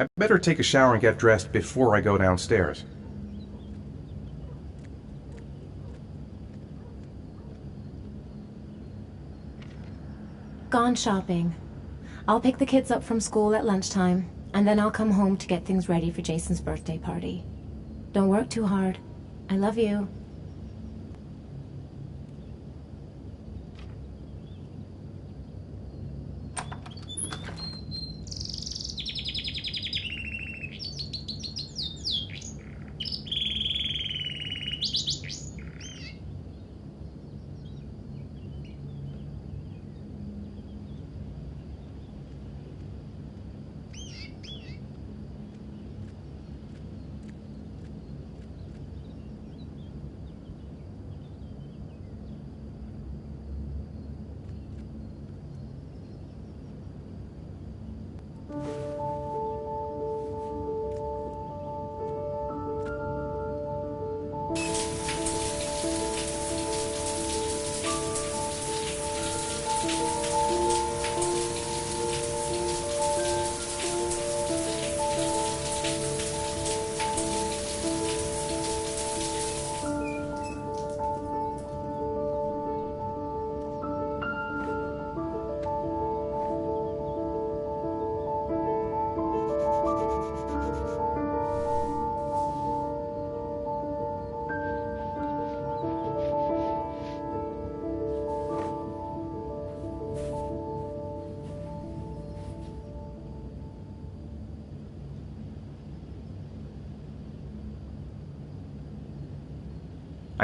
I better take a shower and get dressed before I go downstairs. Gone shopping. I'll pick the kids up from school at lunchtime, and then I'll come home to get things ready for Jason's birthday party. Don't work too hard. I love you.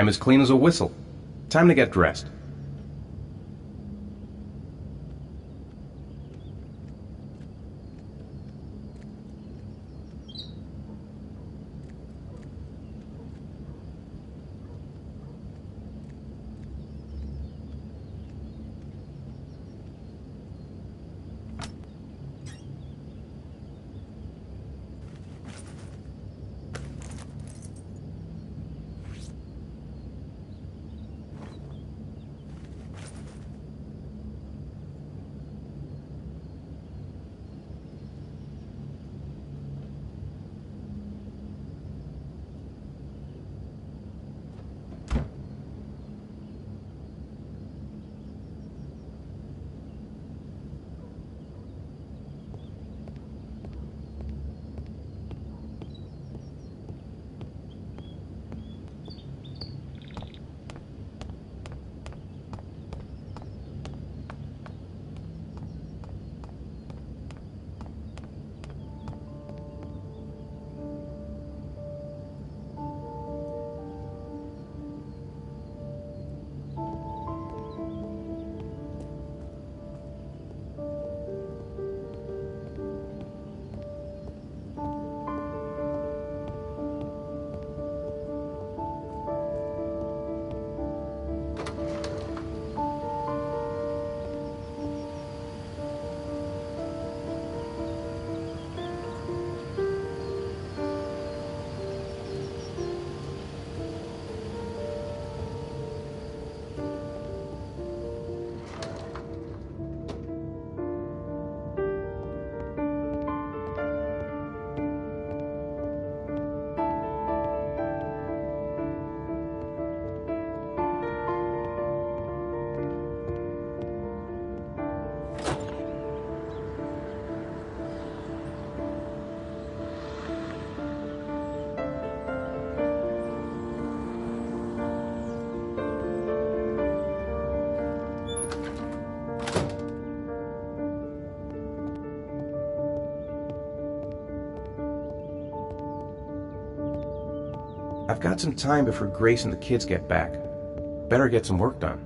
I'm as clean as a whistle. Time to get dressed. I've got some time before Grace and the kids get back. Better get some work done.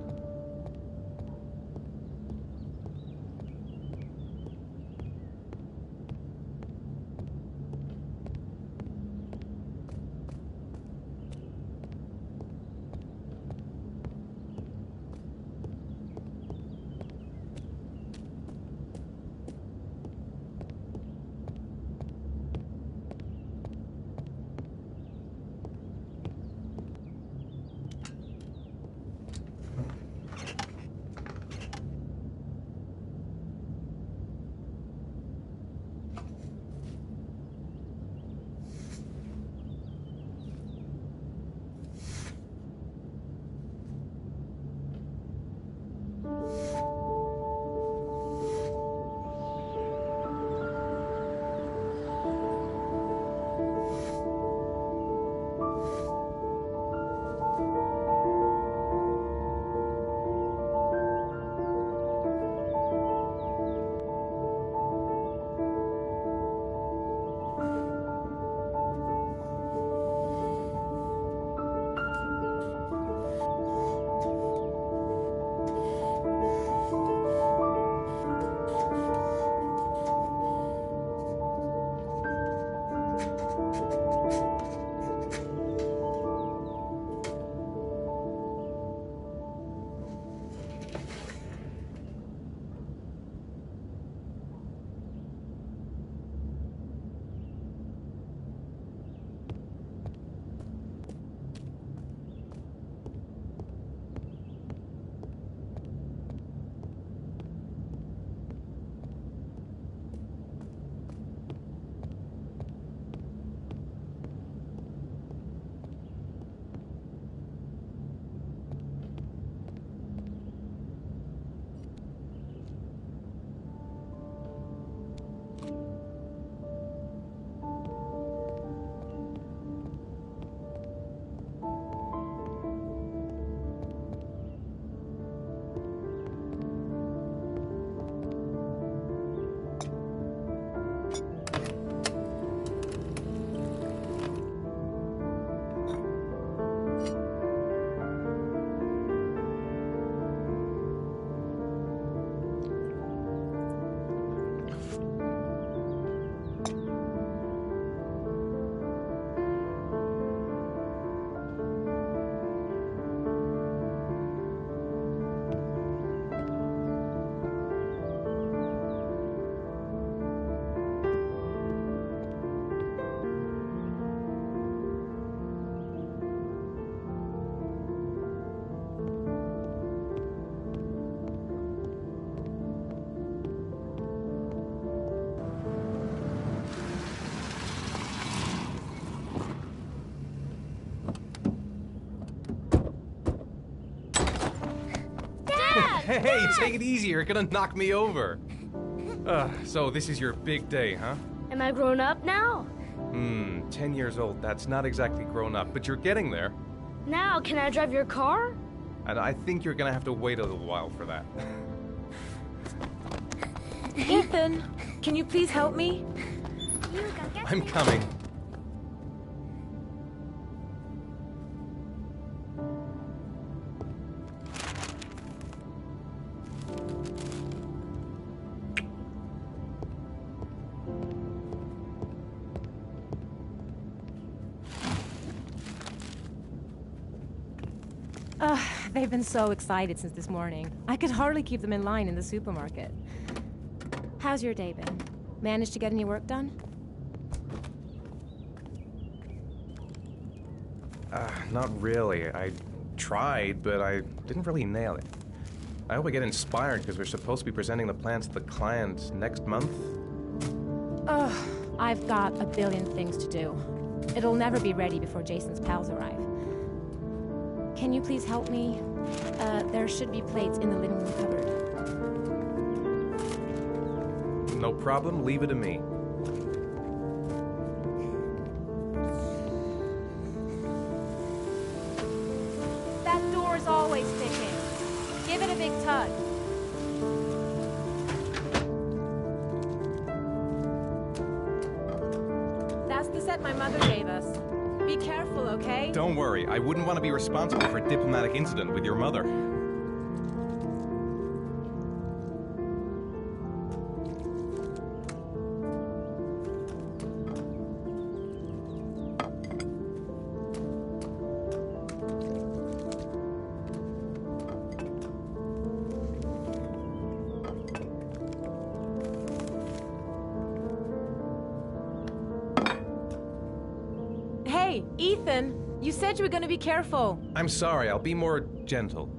Hey, take it easy. You're gonna knock me over. So this is your big day, huh? Am I grown up now? 10 years old. That's not exactly grown up, but you're getting there. Now, can I drive your car? And I think you're gonna have to wait a little while for that. Ethan, can you please help me? I'm coming. They've been so excited since this morning. I could hardly keep them in line in the supermarket. How's your day been? Managed to get any work done? Not really. I tried, but I didn't really nail it. I hope I get inspired because we're supposed to be presenting the plans to the client next month. Ugh, I've got a billion things to do. It'll never be ready before Jason's pals arrive. Can you please help me? There should be plates in the living room cupboard. No problem, leave it to me. That door's always sticking. Give it a big tug. That's the set my mother gave us. Be careful, okay? Don't worry, I wouldn't want to be responsible for a diplomatic incident with your mother. Hey, Ethan, you said you were going to be careful. I'm sorry, I'll be more gentle.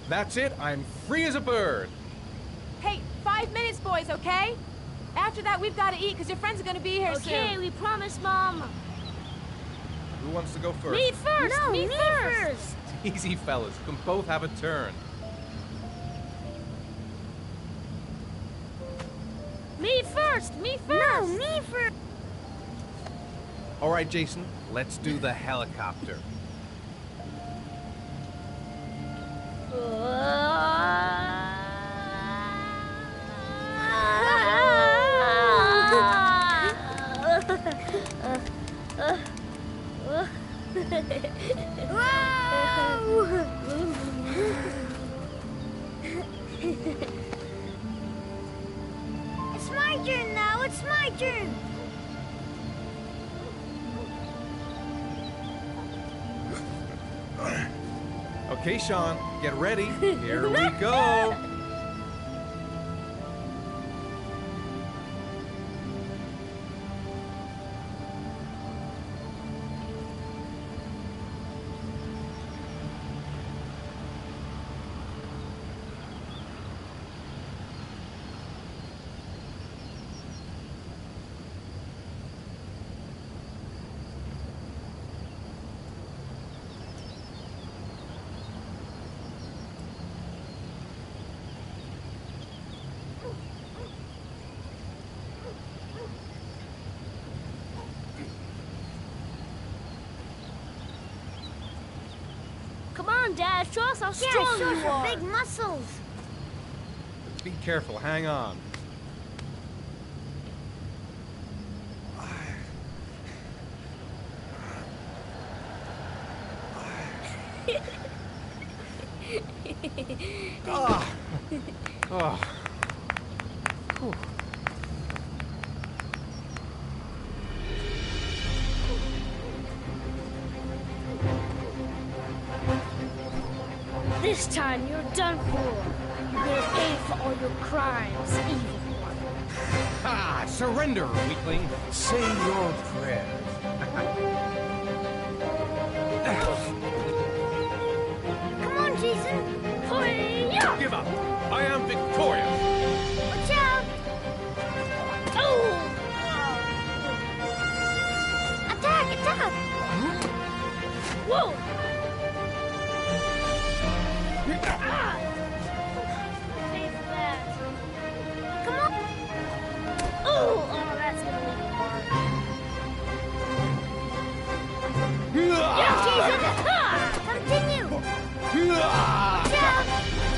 That's it. I'm free as a bird. Hey, 5 minutes, boys, okay? After that, we've got to eat, because your friends are going to be here soon. Okay, we promise, Mom. Who wants to go first? Me first! No, me me first! Easy, fellas. You can both have a turn. Me first! Me first! No, me first! All right, Jason. Let's do the helicopter. It's my turn now, it's my turn! Okay, Sean, get ready. Here we go. Come on, Dad, show us how strong you are! Big muscles! Be careful. Hang on. Oh. Whew. This time you're done for. You're gonna pay for all your crimes, evil one. Ah, surrender, weakling. Say your prayers. Come on, Jason! Hoi-ya! Give up. I am victorious. Watch out! Oh! Attack! Attack! Whoa! Ah! Pay for that. Come on! Oh! Oh, that's gonna be hard. Yeah, Jason! Ah! Continue! Watch out!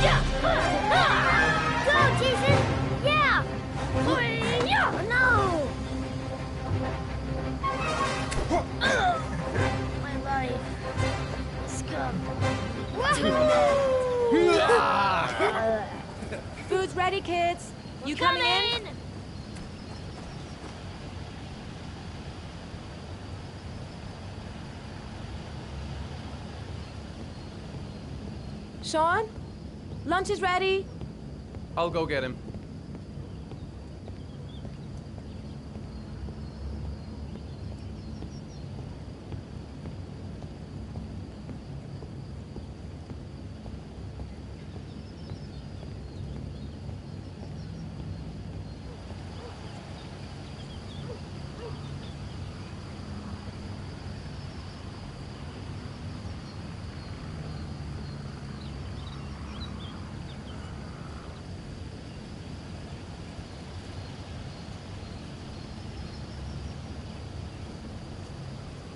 Yeah! Ah! Go, Jason! Yeah! Hoi-ya! No! My life. Scum. Wahoo! Food's ready, kids. You coming in? Sean? Lunch is ready. I'll go get him.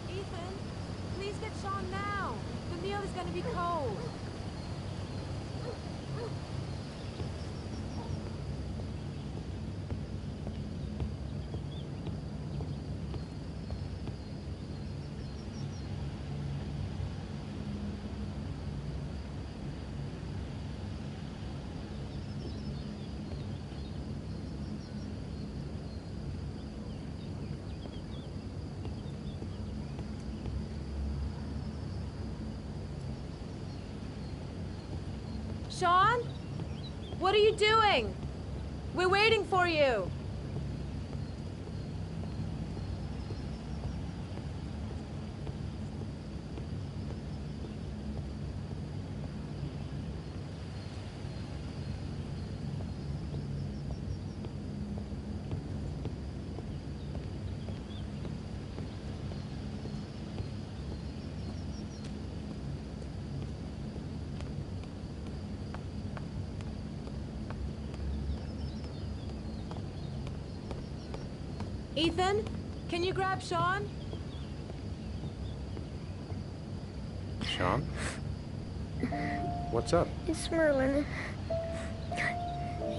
Ethan, please get Sean now. The meal is going to be cold. Sean? What are you doing? We're waiting for you. Ethan, can you grab Sean? Sean? What's up? It's Merlin.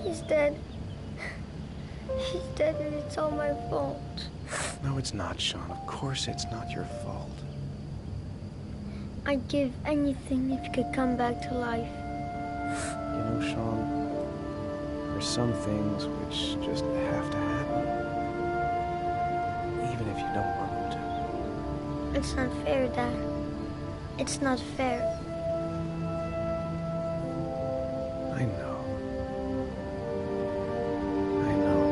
He's dead. He's dead and it's all my fault. No, it's not, Sean. Of course it's not your fault. I'd give anything if you could come back to life. You know, Sean, there's some things which just have to happen. Even if you don't want them to. It's not fair, Dad. It's not fair. I know. I know.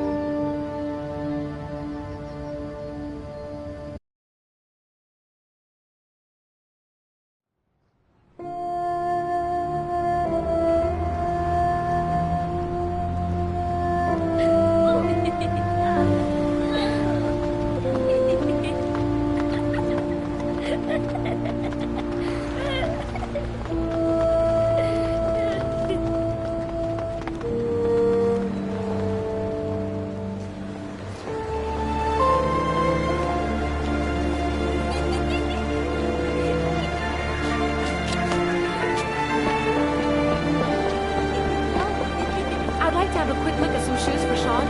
I'd like to have a quick look at some shoes for Sean.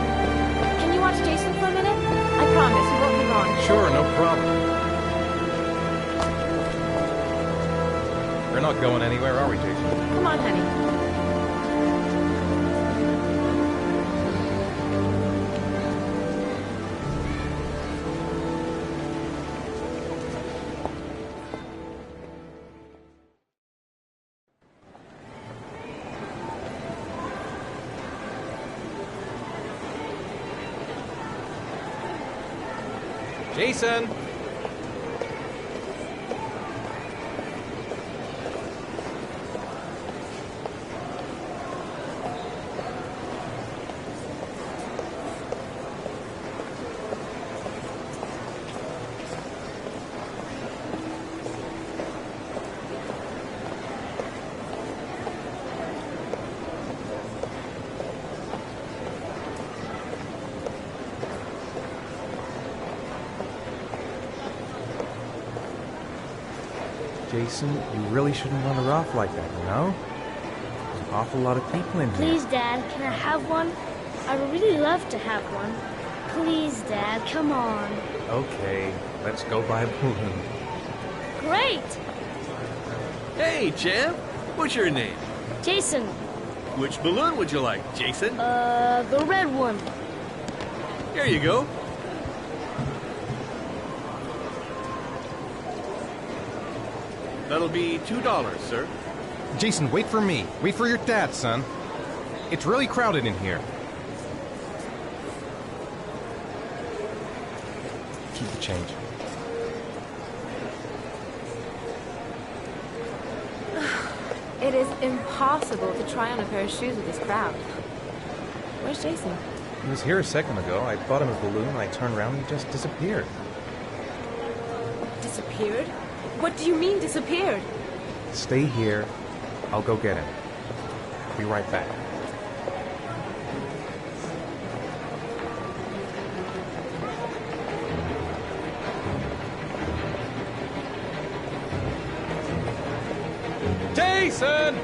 Can you watch Jason for a minute? I promise, we won't be long. Sure, no problem. We're not going anywhere, are we, Jason? Come on, honey. Jason! Jason, you really shouldn't run her off like that, you know? There's an awful lot of people in here. Please, Dad, can I have one? I would really love to have one. Please, Dad, come on. Okay, let's go buy a balloon. Great! Hey, champ. What's your name? Jason, Which balloon would you like, Jason? the red one. Here you go. That'll be $2, sir. Jason, wait for me. Wait for your dad, son. It's really crowded in here. Keep the change. It is impossible to try on a pair of shoes with this crowd. Where's Jason? He was here a second ago. I bought him a balloon. I turned around and he just disappeared. Disappeared? What do you mean disappeared? Stay here. I'll go get him. Be right back. Jason!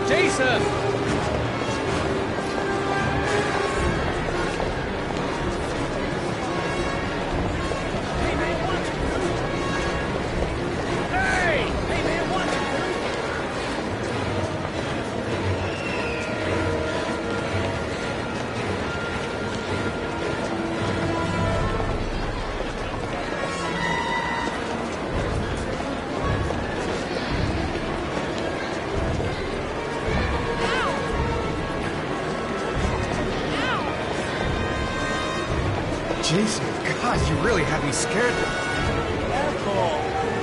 Jason! Jason, God, you really had me scared. Careful.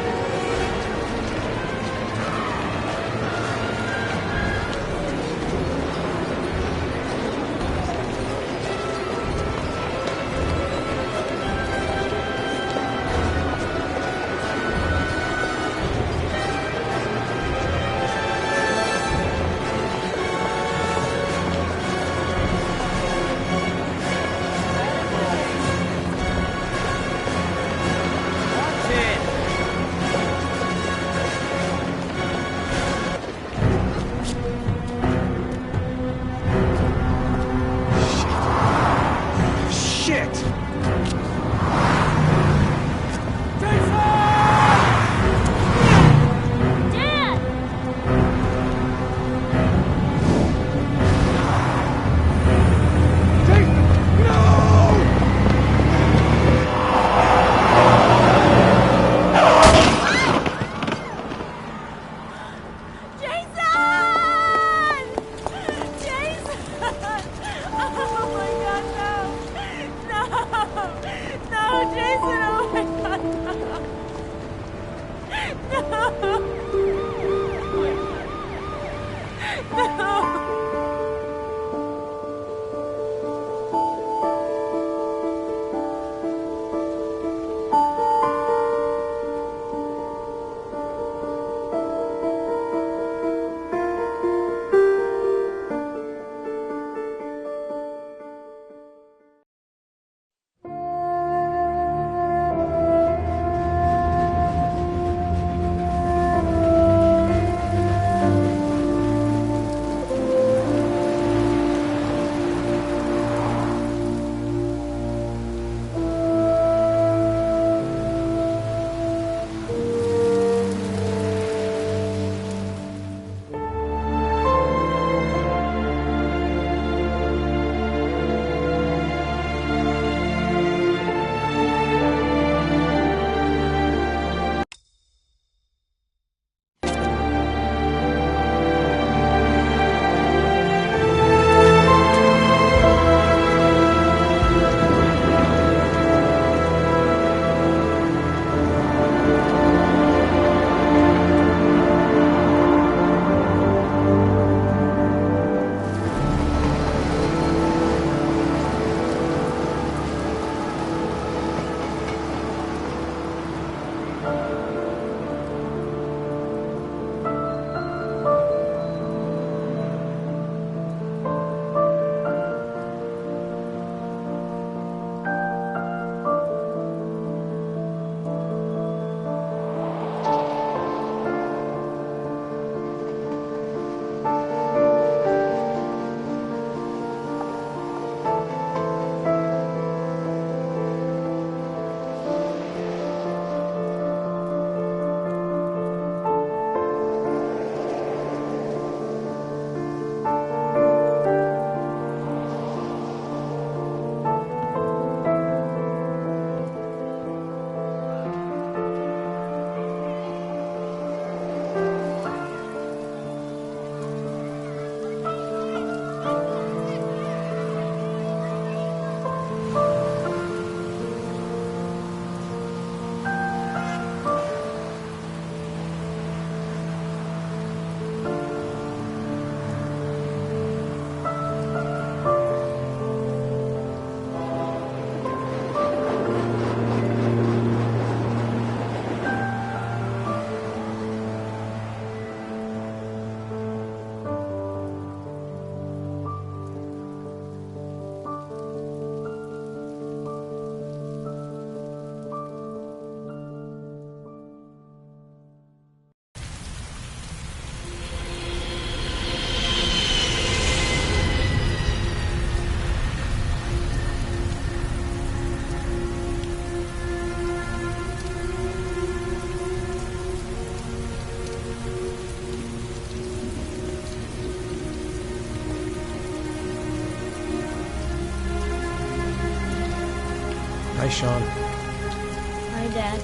Sean. Hi, Dad.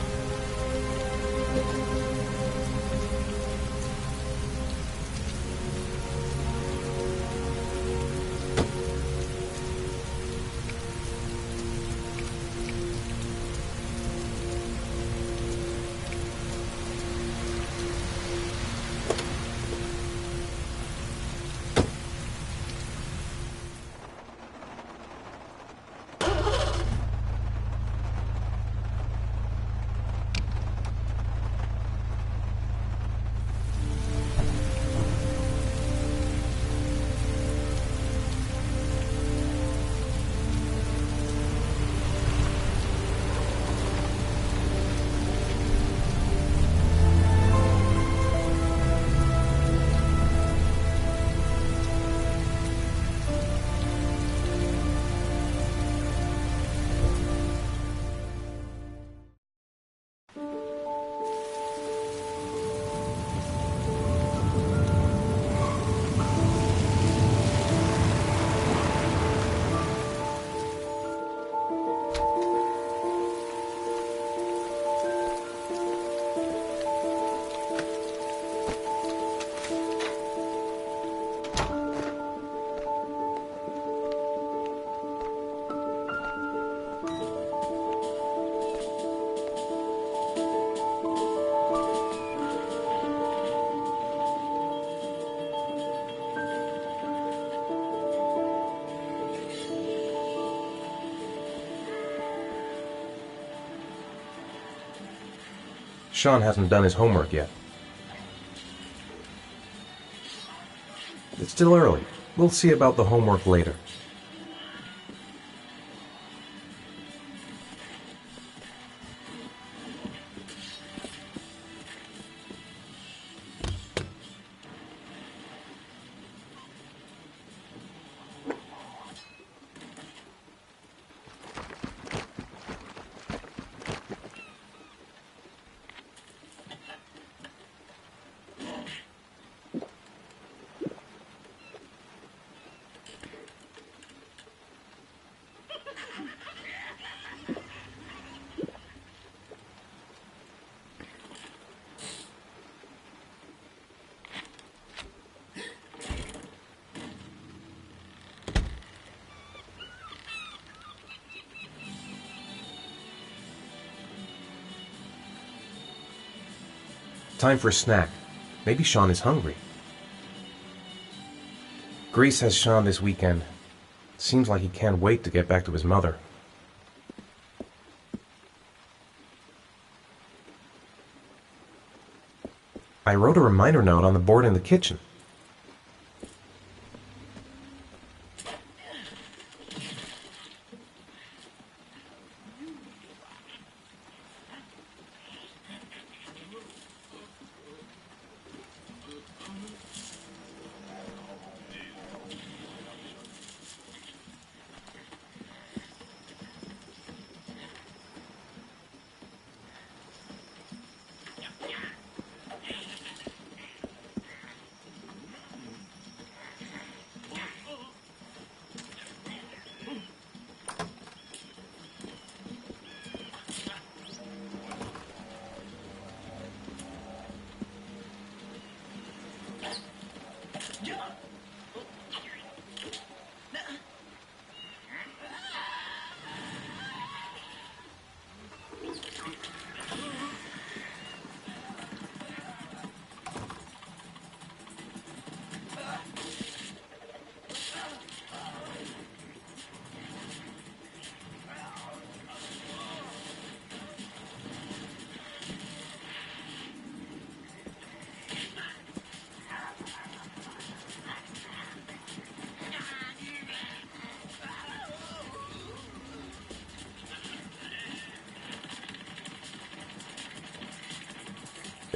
Sean hasn't done his homework yet. It's still early. We'll see about the homework later. Time for a snack. Maybe Sean is hungry. Grace has Sean this weekend. Seems like he can't wait to get back to his mother. I wrote a reminder note on the board in the kitchen.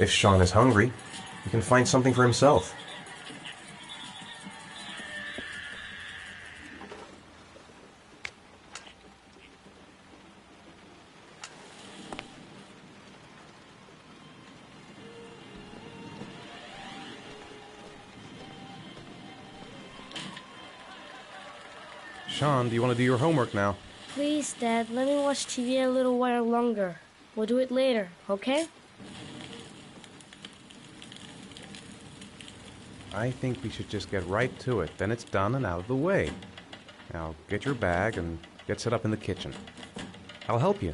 If Sean is hungry, he can find something for himself. Sean, do you want to do your homework now? Please, Dad, let me watch TV a little while longer. We'll do it later, okay? I think we should just get right to it. Then it's done and out of the way. Now, get your bag and get set up in the kitchen. I'll help you.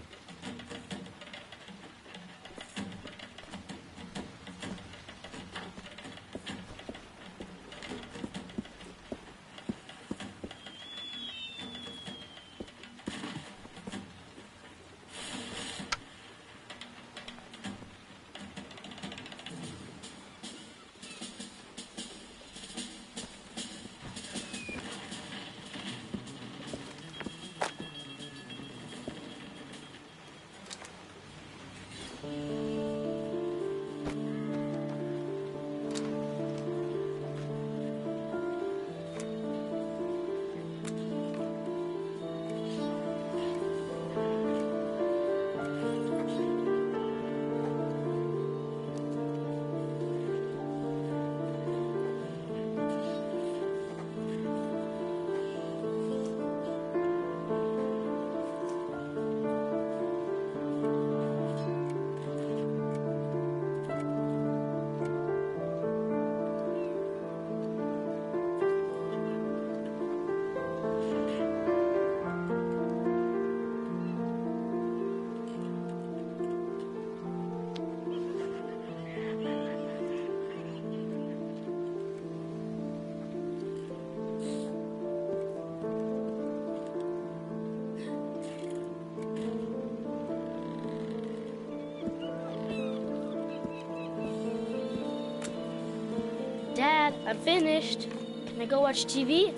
Dad, I'm finished. Can I go watch TV?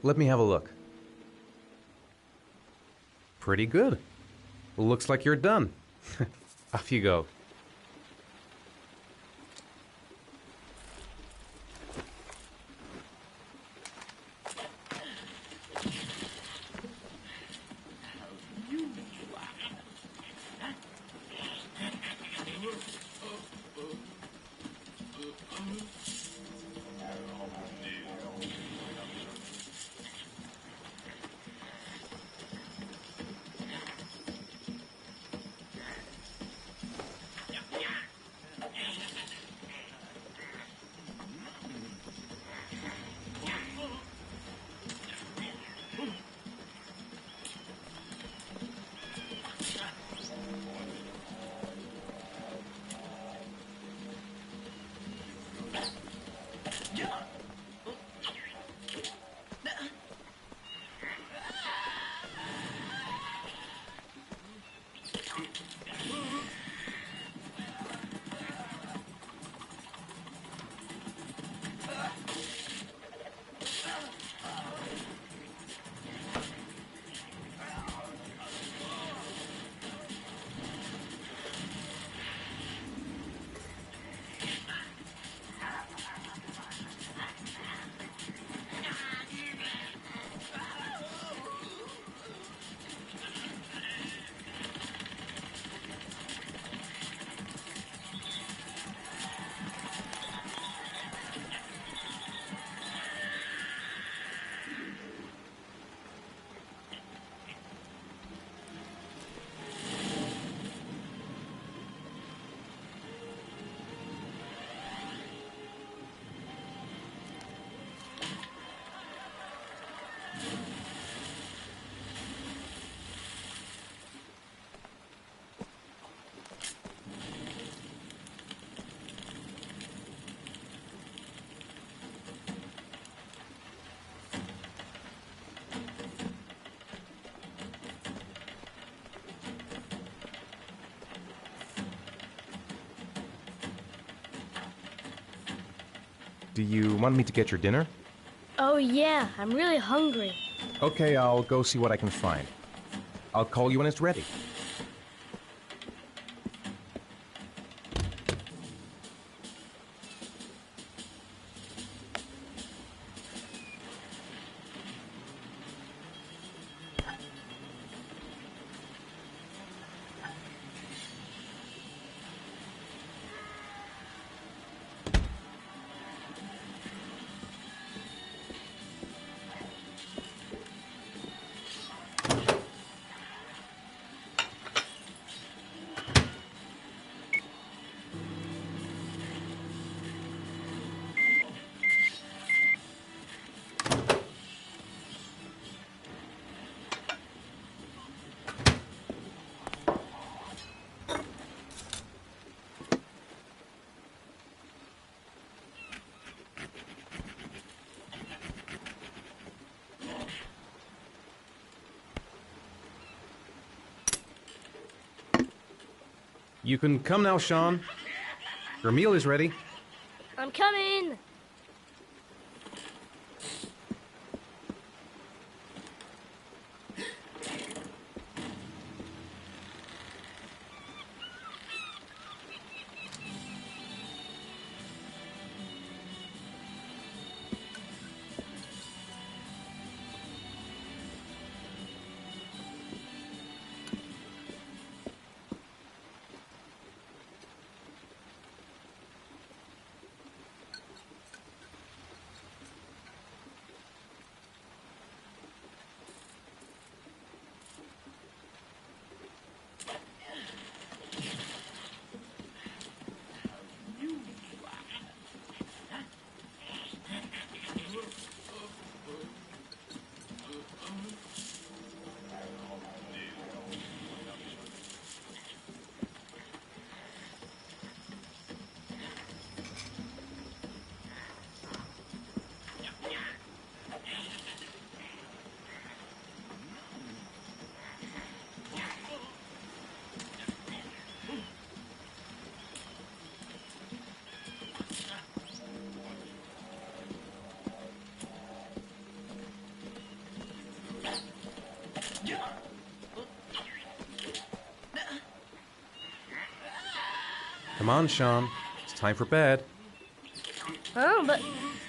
Let me have a look. Pretty good. Looks like you're done. Off you go. Do you want me to get your dinner? Oh yeah, I'm really hungry. Okay, I'll go see what I can find. I'll call you when it's ready. You can come now, Sean. Your meal is ready. I'm coming! Come on, Sean. It's time for bed. Huh? But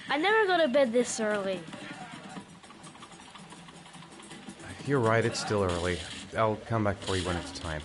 I never go to bed this early. You're right, it's still early. I'll come back for you when it's time.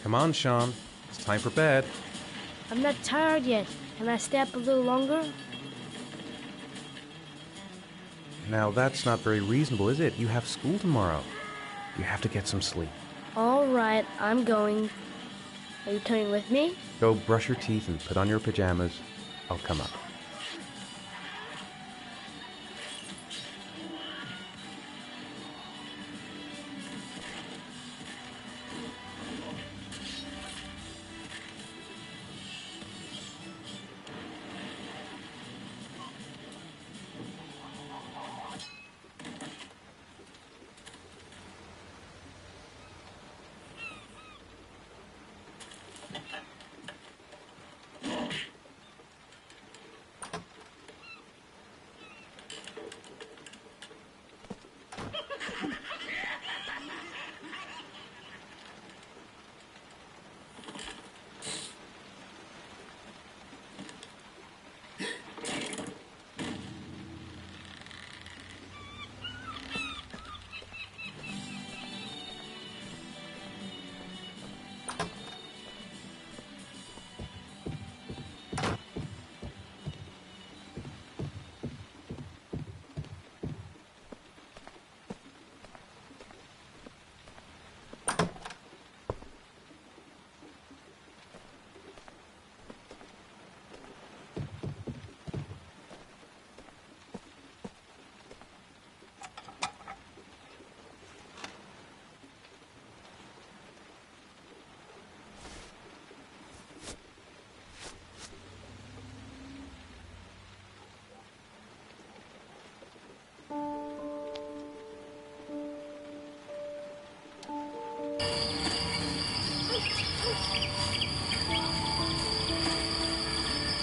Come on, Sean. It's time for bed. I'm not tired yet. Can I stay up a little longer? Now, that's not very reasonable, is it? You have school tomorrow. You have to get some sleep. All right, I'm going. Are you coming with me? Go brush your teeth and put on your pajamas. I'll come up.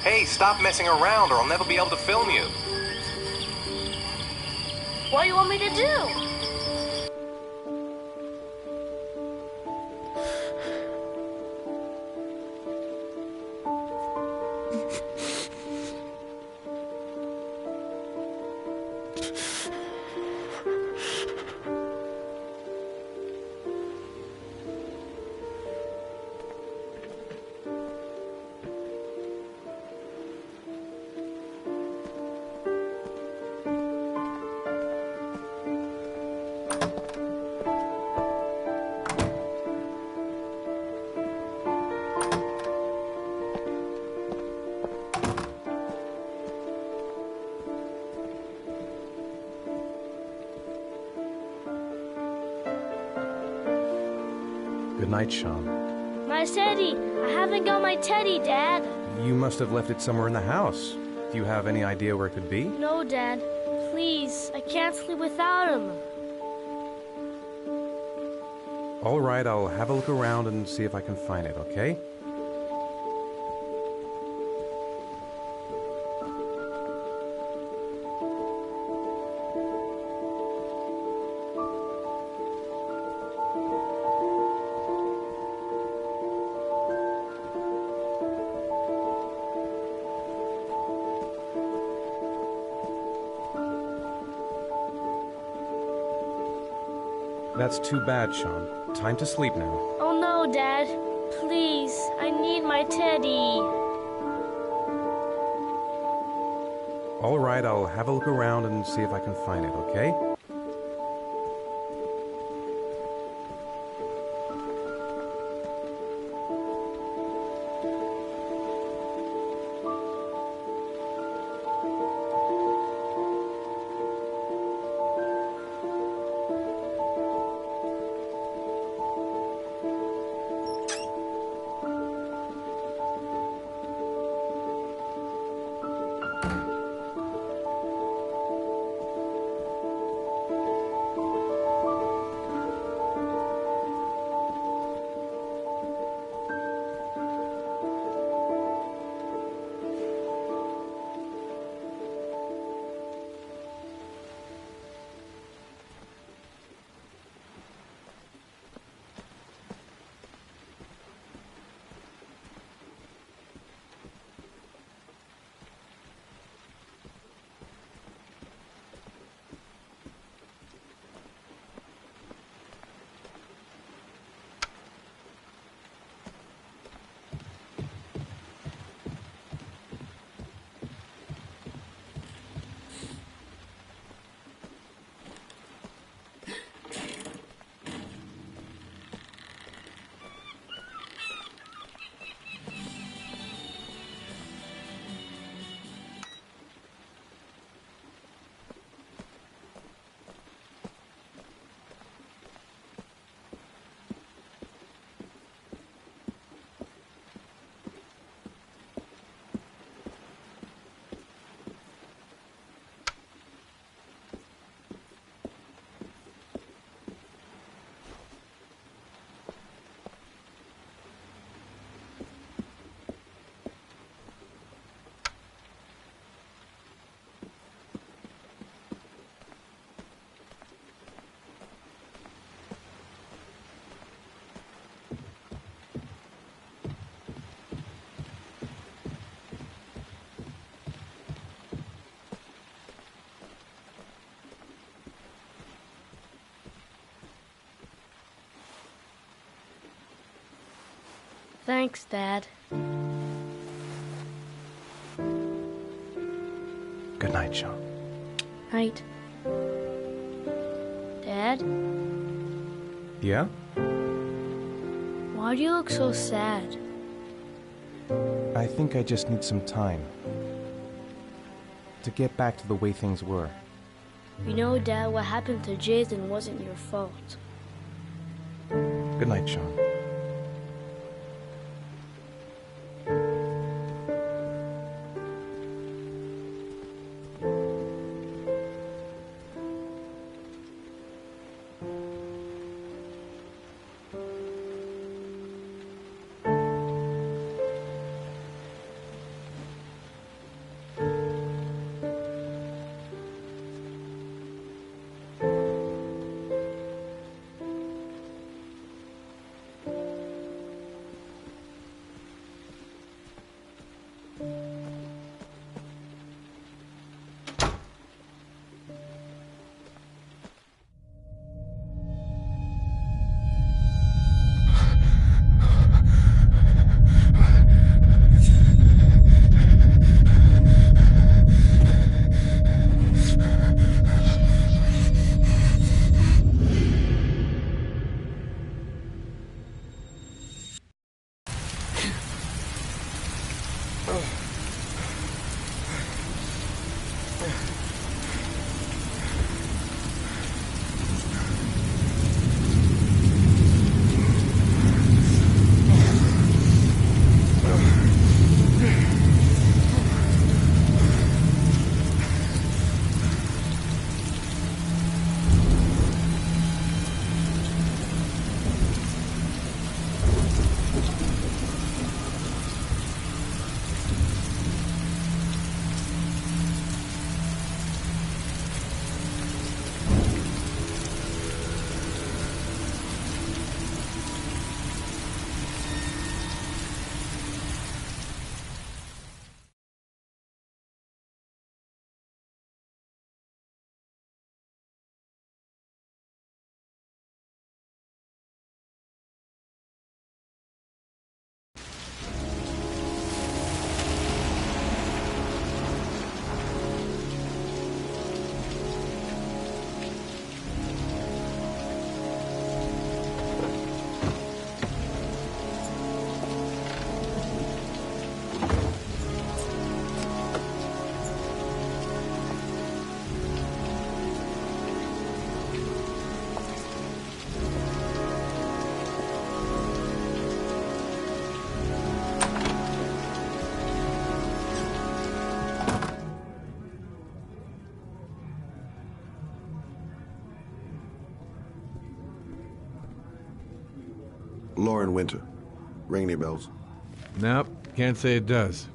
Hey, stop messing around or I'll never be able to film you. What do you want me to do? Good night, Sean. My teddy. I haven't got my teddy, Dad. You must have left it somewhere in the house. Do you have any idea where it could be? No, Dad. Please, I can't sleep without him. All right, I'll have a look around and see if I can find it, okay? That's too bad, Sean. Time to sleep now. Oh no, Dad. Please, I need my teddy. All right, I'll have a look around and see if I can find it, okay? Thanks, Dad. Good night, Sean. Night. Dad, Yeah? why do you look so sad? I think I just need some time to get back to the way things were. You know, Dad, what happened to Jason wasn't your fault. Good night, Sean. Lauren Winter. Ring any bells? Nope, can't say it does.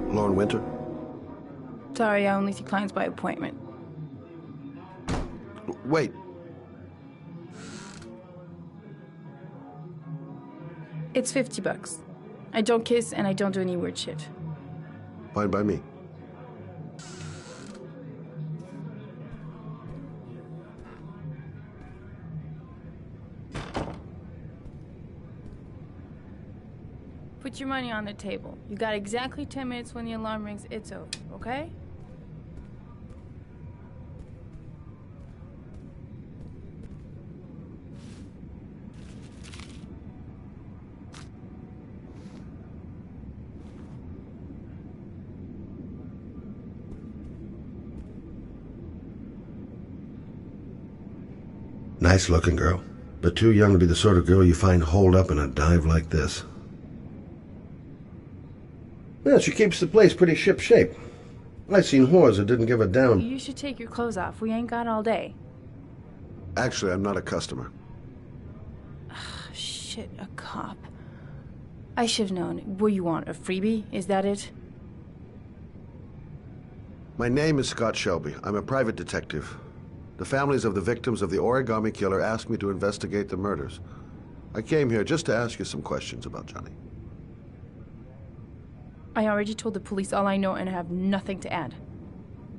Lauren Winter? Sorry, I only see clients by appointment. Wait. It's $50. I don't kiss and I don't do any weird shit. Fine by me. Put your money on the table. You got exactly 10 minutes. When the alarm rings, it's over, okay? Nice looking girl, but too young to be the sort of girl you find holed up in a dive like this. Well, she keeps the place pretty ship-shape. I've seen whores that didn't give a damn. You should take your clothes off. We ain't got all day. Actually, I'm not a customer. Shit, a cop. I should have known. What do you want, a freebie? Is that it? My name is Scott Shelby. I'm a private detective. The families of the victims of the origami killer asked me to investigate the murders. I came here just to ask you some questions about Johnny. I already told the police all I know and I have nothing to add.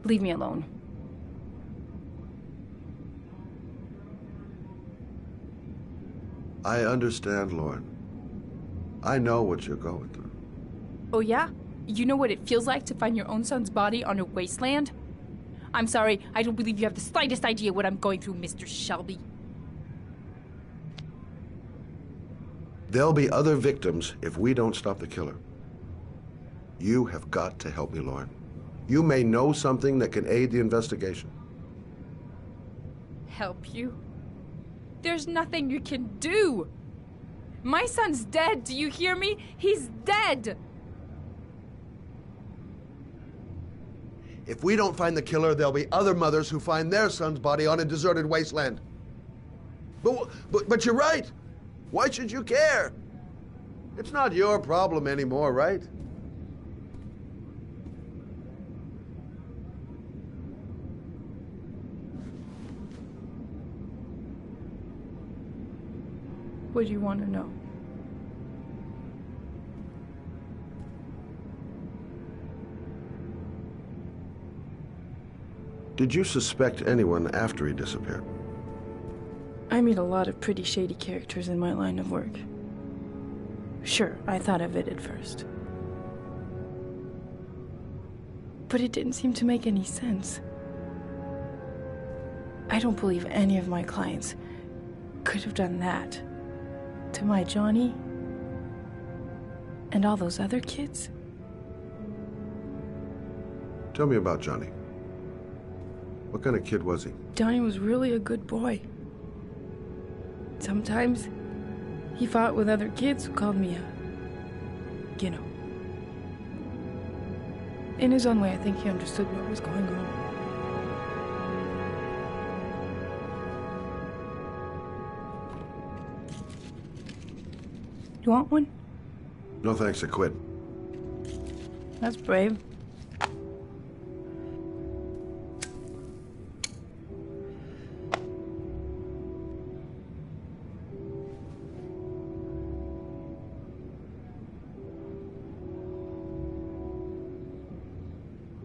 Leave me alone. I understand, Lauren. I know what you're going through. Oh yeah? You know what it feels like to find your own son's body on a wasteland? I'm sorry, I don't believe you have the slightest idea what I'm going through, Mr. Shelby. There'll be other victims if we don't stop the killer. You have got to help me, Lauren. You may know something that can aid the investigation. Help you? There's nothing you can do! My son's dead, do you hear me? He's dead! If we don't find the killer, there'll be other mothers who find their son's body on a deserted wasteland. But you're right. Why should you care? It's not your problem anymore, right? What do you want to know? Did you suspect anyone after he disappeared? I meet a lot of pretty shady characters in my line of work. Sure, I thought of it at first. But it didn't seem to make any sense. I don't believe any of my clients could have done that to my Johnny and all those other kids. Tell me about Johnny. What kind of kid was he? Johnny was really a good boy. Sometimes he fought with other kids who called me you know. In his own way, I think he understood what was going on. You want one? No thanks, I quit. That's brave.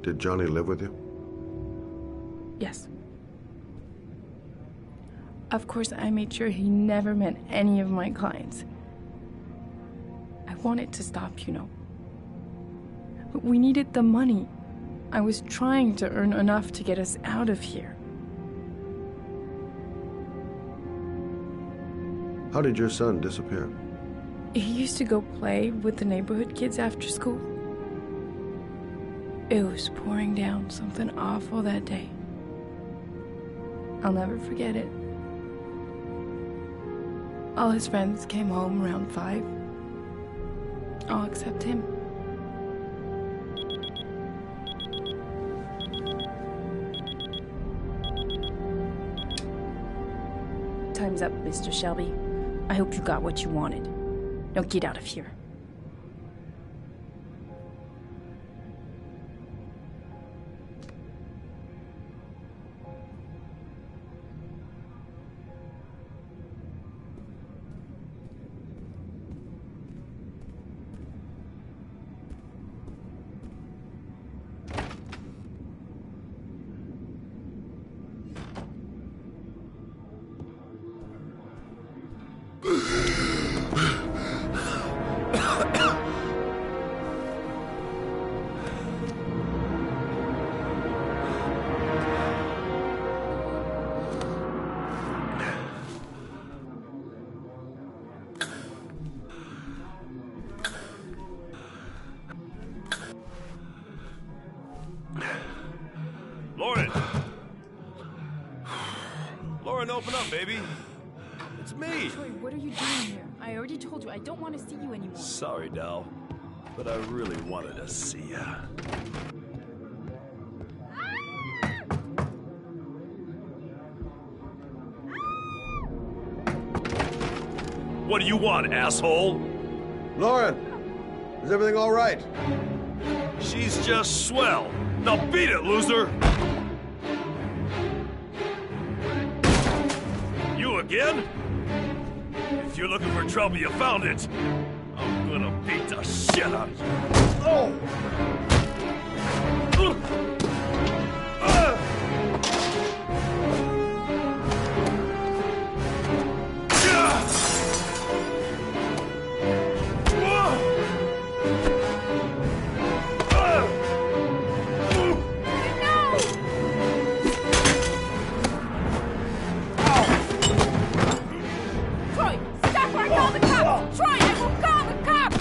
Did Johnny live with you? Yes. Of course, I made sure he never met any of my clients. I wanted to stop, you know. But we needed the money. I was trying to earn enough to get us out of here. How did your son disappear? He used to go play with the neighborhood kids after school. It was pouring down something awful that day. I'll never forget it. All his friends came home around 5. All except him. Time's up, Mr. Shelby. I hope you got what you wanted. Now get out of here. Lauren! Lauren, open up, baby. It's me. Troy, what are you doing here? I already told you I don't want to see you anymore. Sorry, doll, but I really wanted to see ya. What do you want, asshole? Lauren, is everything all right? She's just swell. Now beat it, loser! You again? If you're looking for trouble, you found it. I'm gonna beat the shit out of you. Oh! Troy, stop or I'll call the cops! Troy, I will call the cops!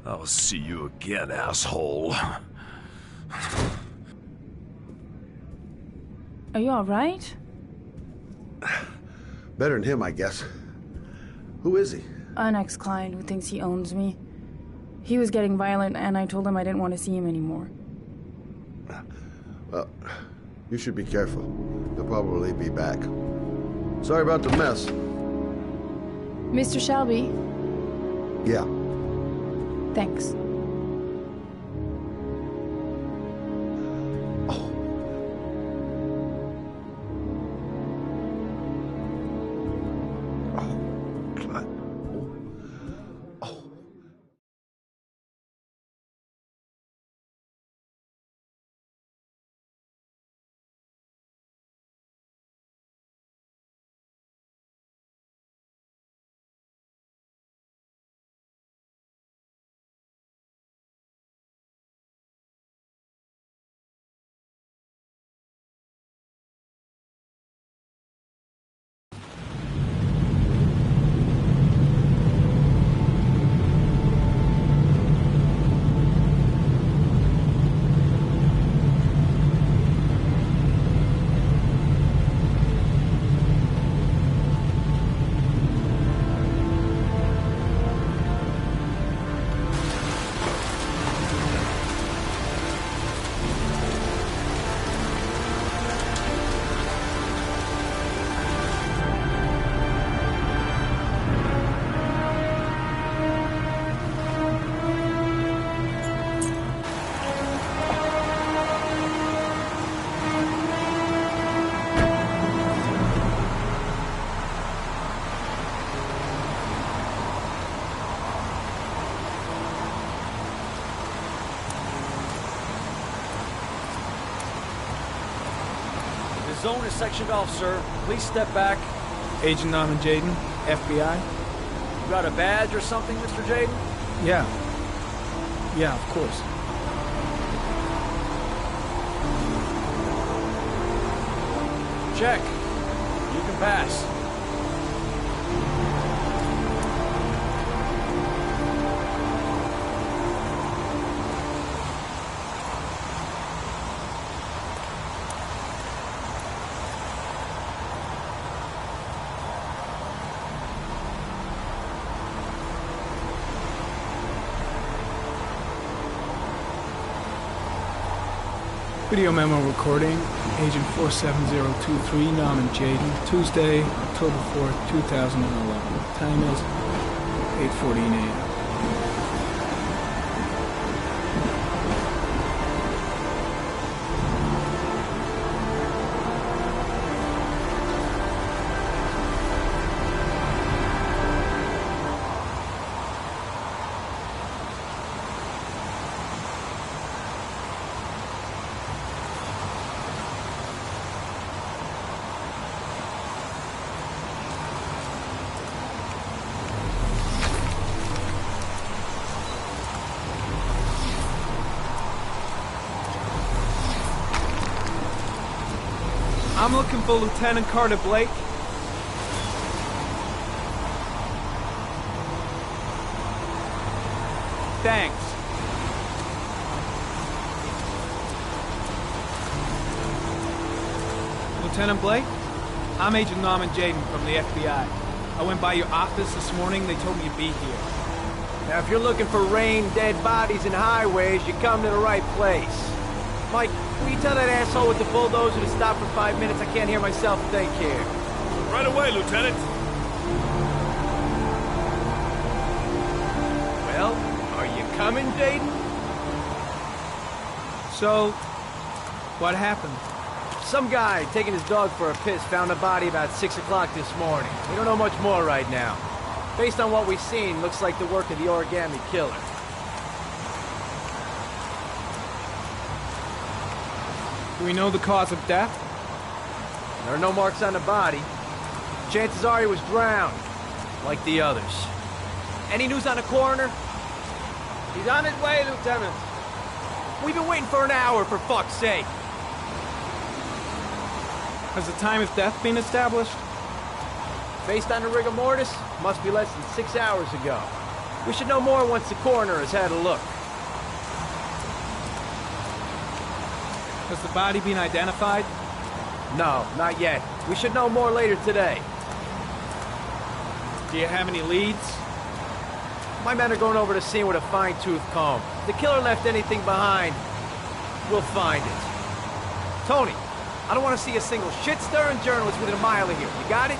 I'll see you again, asshole. Are you alright? Better than him, I guess. Who is he? An ex-client who thinks he owns me. He was getting violent, and I told him I didn't want to see him anymore. Well, you should be careful. He'll probably be back. Sorry about the mess. Mr. Shelby, Yeah. thanks. zone is sectioned off, sir. Please step back. Agent Norman Jaden, FBI? You got a badge or something, Mr. Jaden? Yeah. Yeah, of course. Check. You can pass. Video memo recording, Agent 47023, Norman Jaden, Tuesday, October 4th, 2011. Time is 8:14 a.m. I'm looking for Lieutenant Carter Blake. Thanks. Lieutenant Blake? I'm Agent Norman Jaden from the FBI. I went by your office this morning. They told me you'd be here. Now, if you're looking for rain, dead bodies, and highways, you come to the right place. Mike, will you tell that asshole with the bulldozer to stop for 5 minutes? I can't hear myself think here. Right away, Lieutenant. Well, are you coming, Jaden? So, what happened? Some guy taking his dog for a piss found a body about 6 o'clock this morning. We don't know much more right now. Based on what we've seen, looks like the work of the origami killer. Do we know the cause of death? There are no marks on the body. Chances are he was drowned, like the others. Any news on the coroner? He's on his way, Lieutenant. We've been waiting for an hour, for fuck's sake. Has the time of death been established? Based on the rigor mortis, must be less than 6 hours ago. We should know more once the coroner has had a look. Has the body been identified? No, not yet. We should know more later today. Do you have any leads? My men are going over the scene with a fine-tooth comb. If the killer left anything behind, we'll find it. Tony, I don't want to see a single shit-stirring journalist within a mile of here. You got it?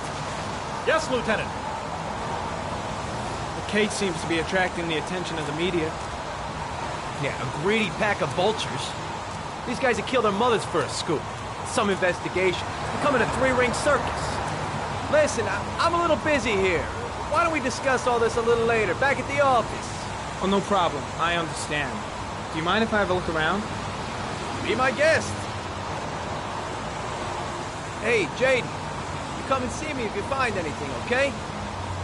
Yes, Lieutenant. The case seems to be attracting the attention of the media. Yeah, a greedy pack of vultures. These guys have killed their mothers for a scoop. Some investigation. Becoming a three-ring circus. Listen, I'm a little busy here. Why don't we discuss all this a little later, back at the office? Oh, no problem. I understand. Do you mind if I have a look around? Be my guest. Hey, Jaden. You come and see me if you find anything, okay?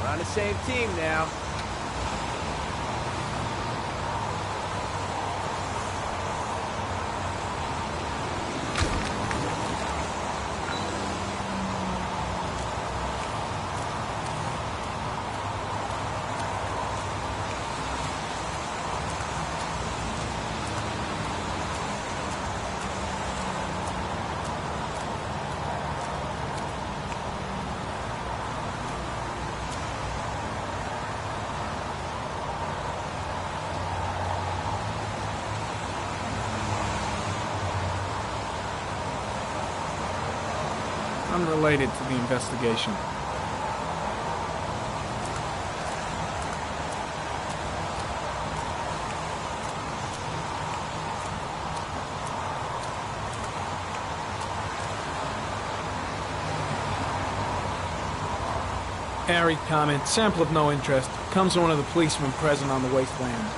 We're on the same team now. Unrelated to the investigation. Airy comment, sample of no interest. Comes from one of the policemen present on the wasteland.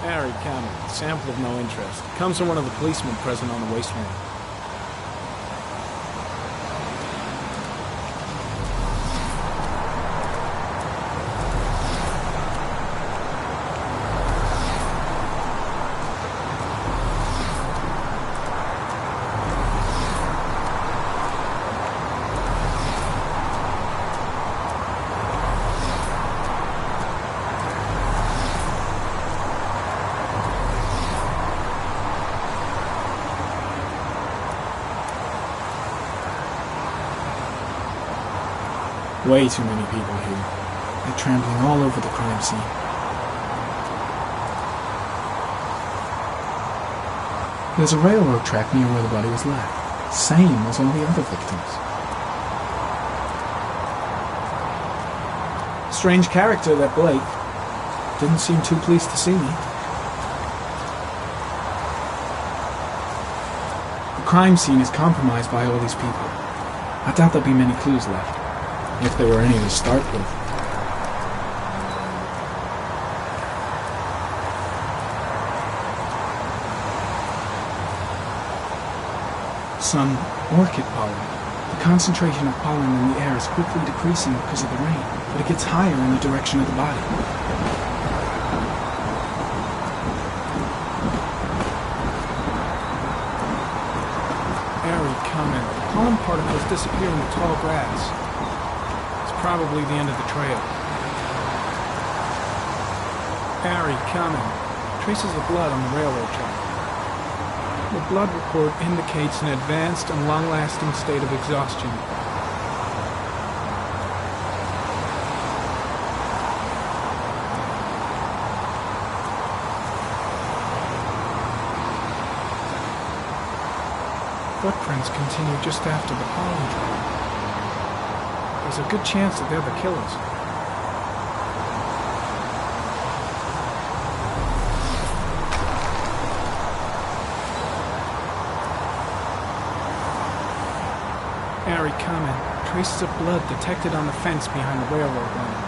Harry Cameron. Sample of no interest. Comes from one of the policemen present on the wasteland. Way too many people here. They're trampling all over the crime scene. There's a railroad track near where the body was left. Same as all the other victims. Strange character, that Blake. Didn't seem too pleased to see me. The crime scene is compromised by all these people. I doubt there'll be many clues left. If there were any to start with. Some orchid pollen. The concentration of pollen in the air is quickly decreasing because of the rain, but it gets higher in the direction of the body. Airy comment. Pollen particles disappear in the tall grass. Probably the end of the trail. Harry coming. Traces of blood on the railroad track. The blood report indicates an advanced and long-lasting state of exhaustion. Footprints continue just after the pollen trail. There's a good chance that they're the killers. Harry comment. Traces of blood detected on the fence behind the railroad line.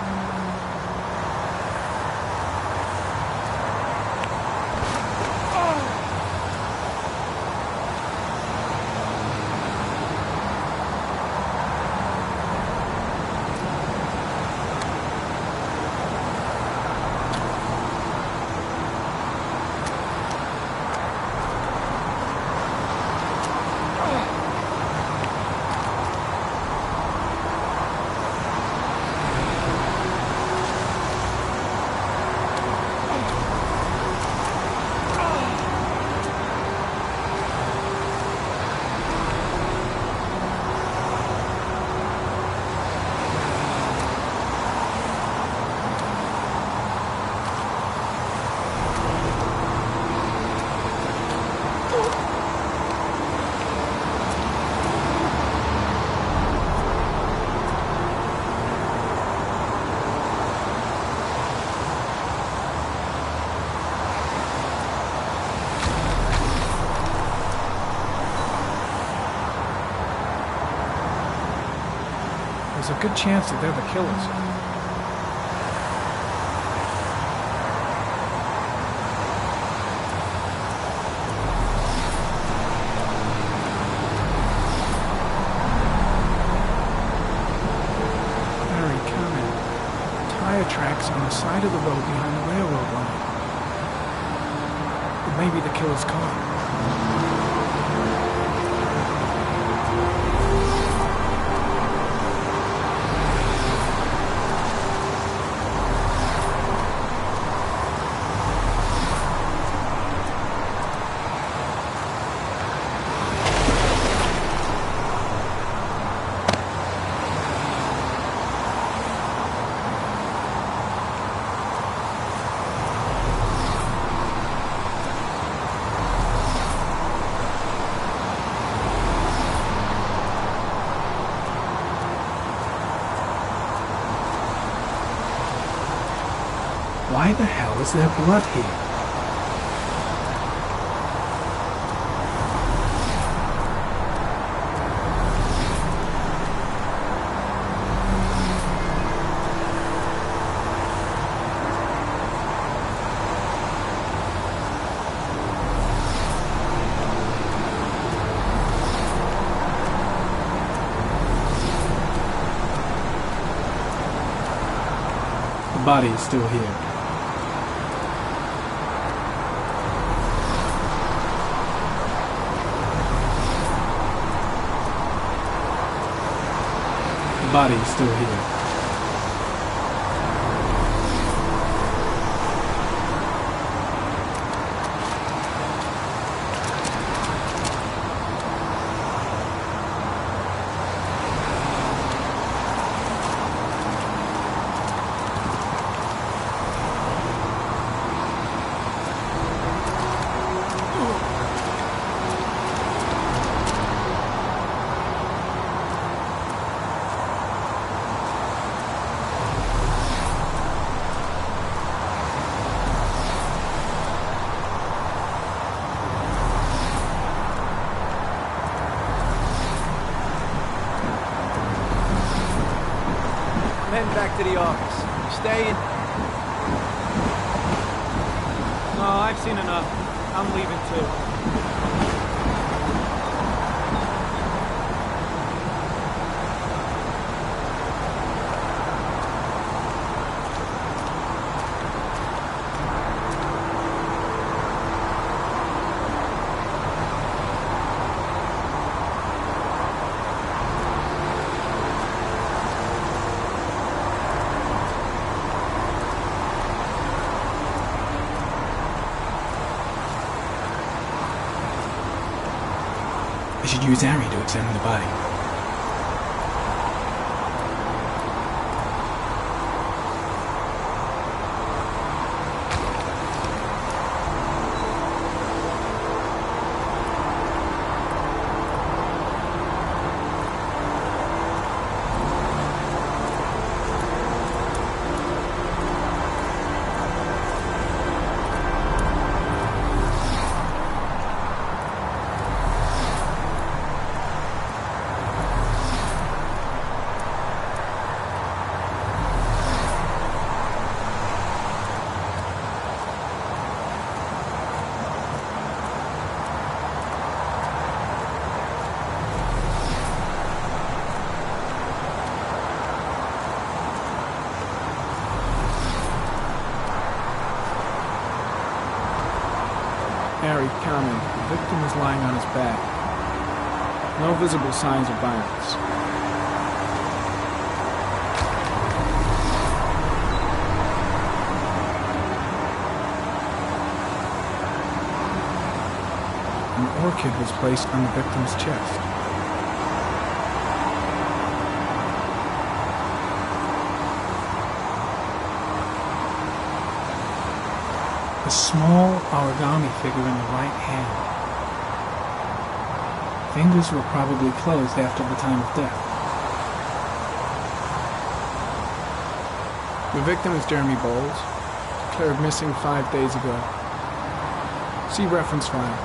There's a good chance that they're the killers. Harry, comment. Tire tracks on the side of the road behind the railroad line. It may be the killer's car. Why the hell is there blood here? The body is still here. The body is still here. I'm heading back to the office. You staying? No, I've seen enough. I'm leaving too. I should use Harry to examine the body. Harry, comment. The victim is lying on his back. No visible signs of violence. An orchid was placed on the victim's chest. A small origami figure in the right hand. Fingers were probably closed after the time of death. The victim is Jeremy Bowles, declared missing 5 days ago. See reference file.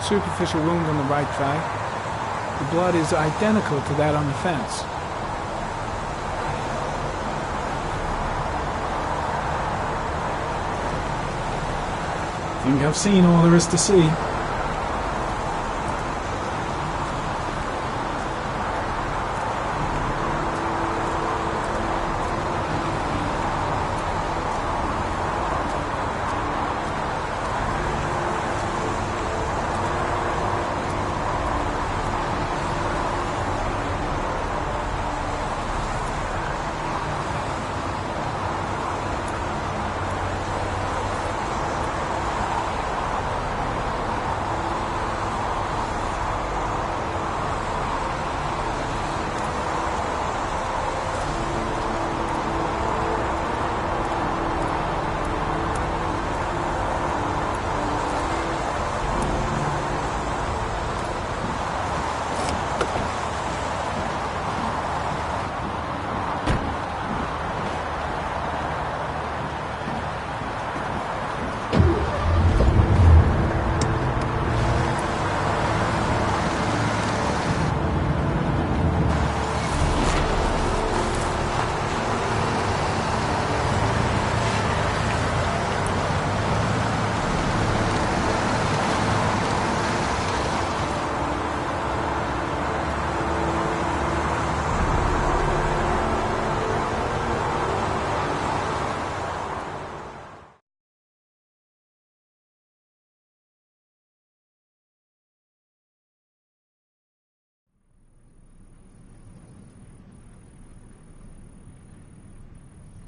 Superficial wound on the right thigh. The blood is identical to that on the fence. I think I've seen all there is to see.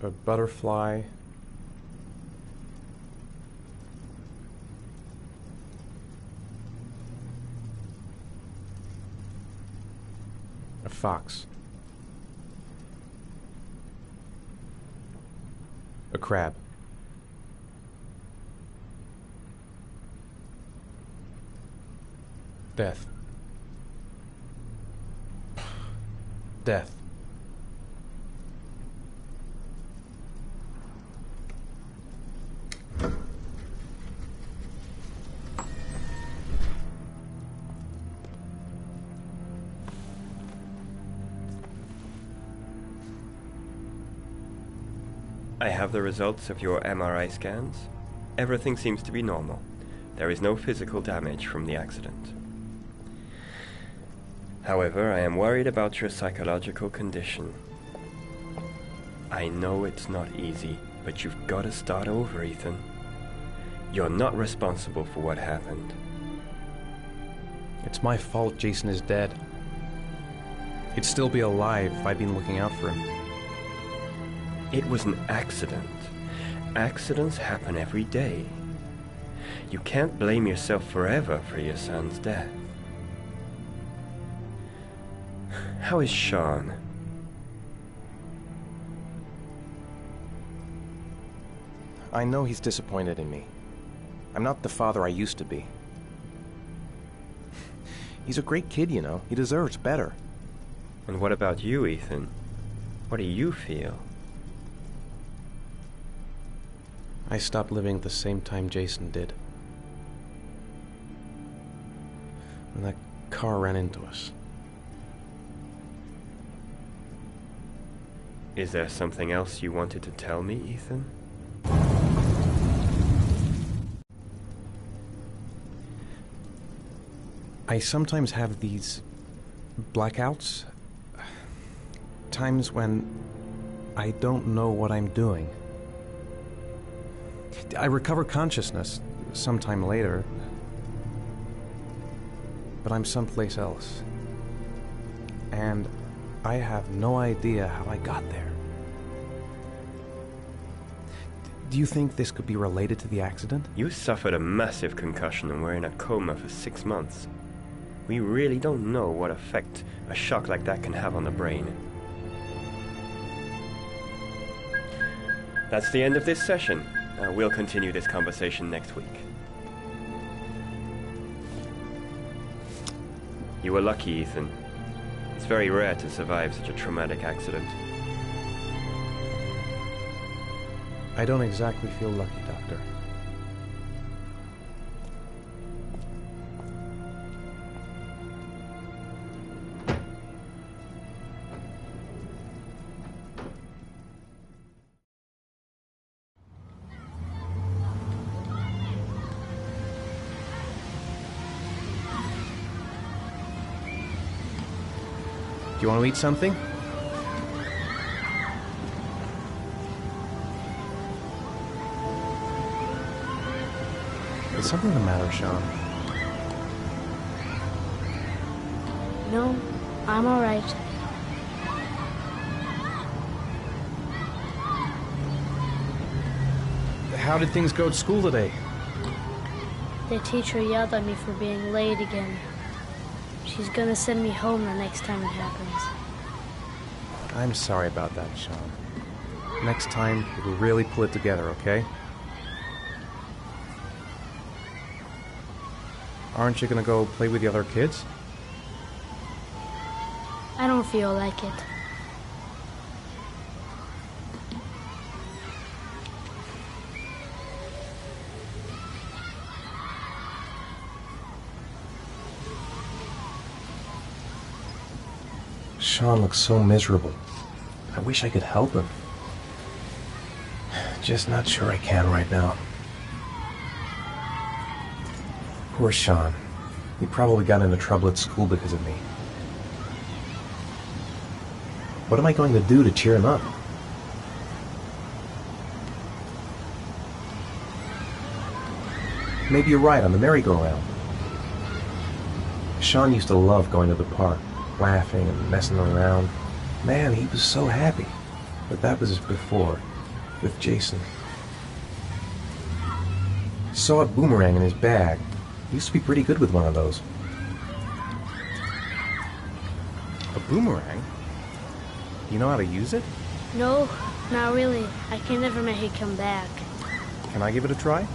A butterfly. A fox. A crab. Death. Death. I have the results of your MRI scans. Everything seems to be normal. There is no physical damage from the accident. However, I am worried about your psychological condition. I know it's not easy, but you've got to start over, Ethan. You're not responsible for what happened. It's my fault Jason is dead. He'd still be alive if I'd been looking out for him. It was an accident. Accidents happen every day. You can't blame yourself forever for your son's death. How is Sean? I know he's disappointed in me. I'm not the father I used to be. He's a great kid, you know. He deserves better. And what about you, Ethan? What do you feel? I stopped living at the same time Jason did. When that car ran into us. Is there something else you wanted to tell me, Ethan? I sometimes have these blackouts. Times when I don't know what I'm doing. I recover consciousness sometime later, but I'm someplace else. And I have no idea how I got there. Do you think this could be related to the accident? You suffered a massive concussion and were in a coma for 6 months. We really don't know what effect a shock like that can have on the brain. That's the end of this session. We'll continue this conversation next week. You were lucky, Ethan. It's very rare to survive such a traumatic accident. I don't exactly feel lucky, Doctor. Do you want to eat something? Is something the matter, Sean? No, I'm alright. How did things go at school today? The teacher yelled at me for being late again. She's gonna send me home the next time it happens. I'm sorry about that, Sean. Next time, we'll really pull it together, okay? Aren't you gonna go play with the other kids? I don't feel like it. Sean looks so miserable. I wish I could help him. Just not sure I can right now. Poor Sean. He probably got into trouble at school because of me. What am I going to do to cheer him up? Maybe you're right on the merry-go-round. Sean used to love going to the park, laughing and messing around. Man, he was so happy. But that was before. with Jason. Saw a boomerang in his bag. He used to be pretty good with one of those. A boomerang? Do you know how to use it? No, not really. I can never make it come back. Can I give it a try?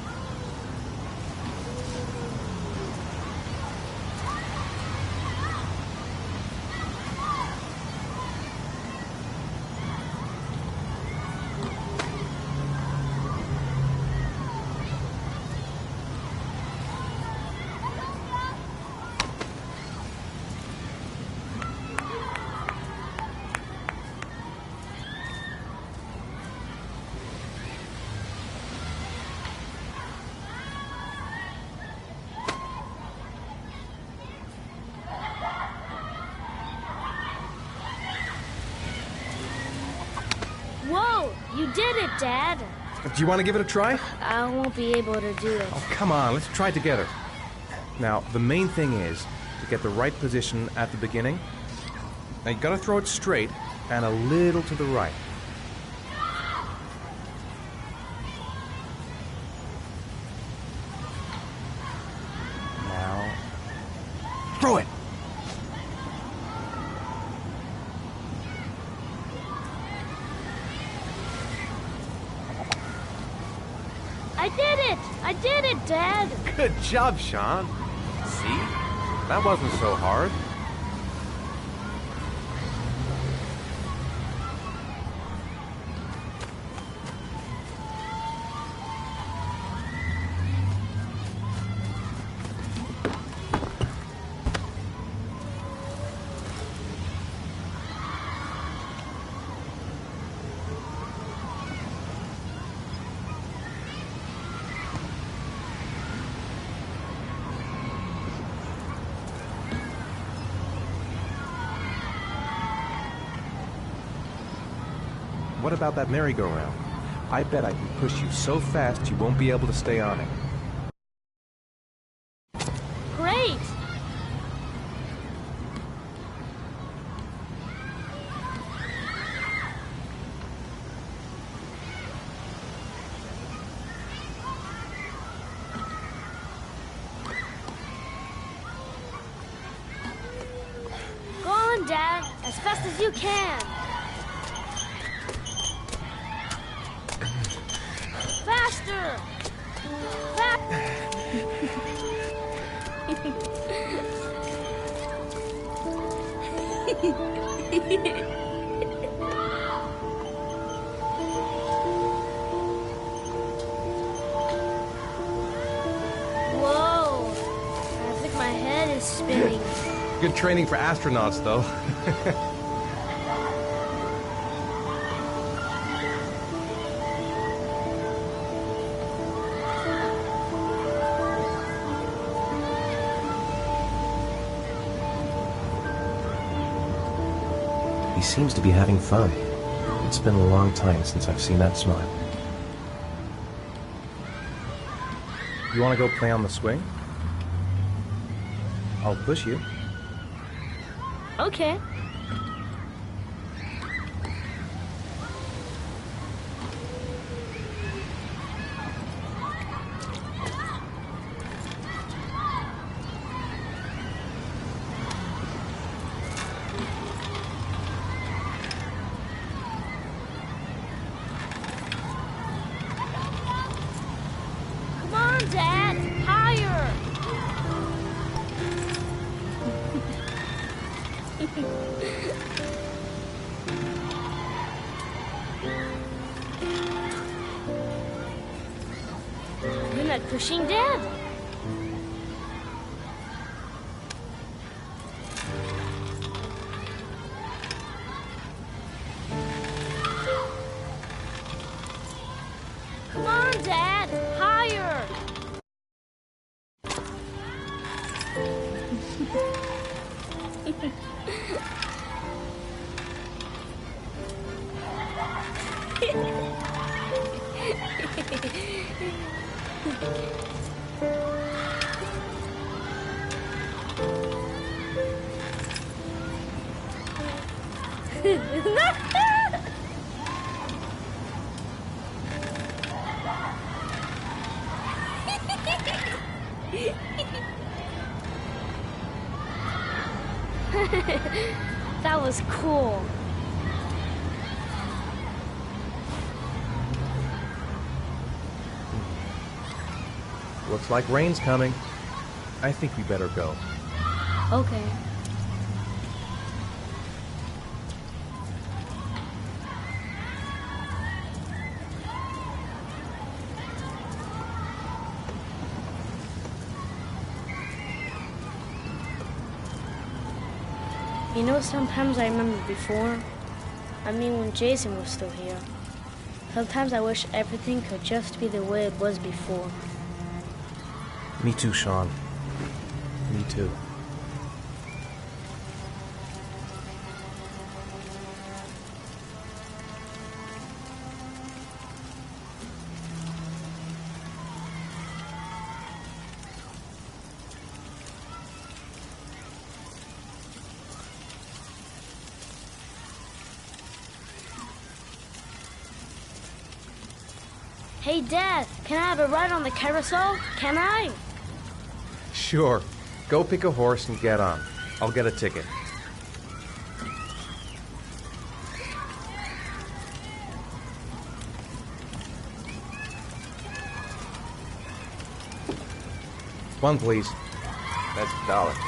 Whoa! You did it, Dad! Do you want to give it a try? I won't be able to do it. Oh, come on, let's try it together. Now, the main thing is to get the right position at the beginning. Now, you gotta throw it straight and a little to the right. Now, throw it! I did it! I did it, Dad! Good job, Sean. See? That wasn't so hard. What about that merry-go-round? I bet I can push you so fast you won't be able to stay on it. Great! Go on, Dad, as fast as you can. Faster! Whoa! I think my head is spinning. Good training for astronauts, though. He seems to be having fun. It's been a long time since I've seen that smile. You want to go play on the swing? I'll push you. Okay. Come on, Dad! Higher! You're not pushing, Dad? Come on, Dad! Higher! That was cool. Looks like rain's coming. I think we better go. Okay. You know, sometimes I remember before. I mean, when Jason was still here. Sometimes I wish everything could just be the way it was before. Me too, Sean. Me too. Hey, Dad, can I have a ride on the carousel? Can I? Sure. Go pick a horse and get on. I'll get a ticket. One, please. That's $1.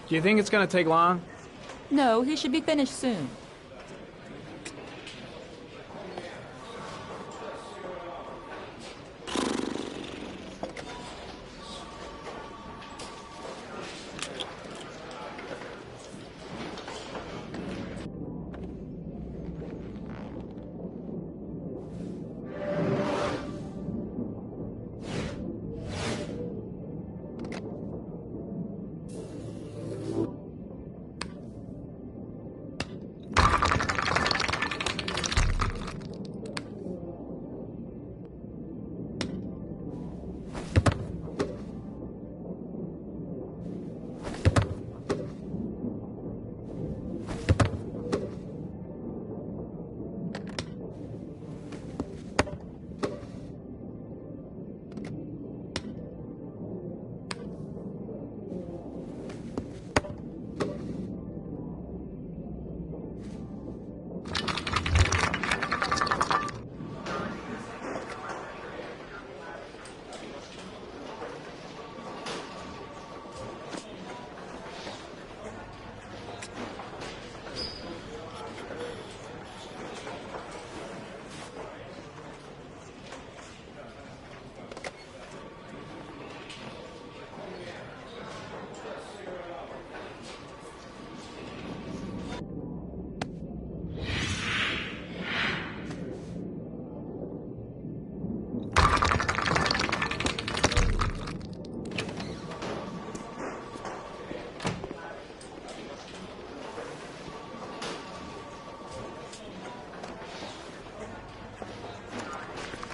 Do you think it's gonna take long? No, he should be finished soon.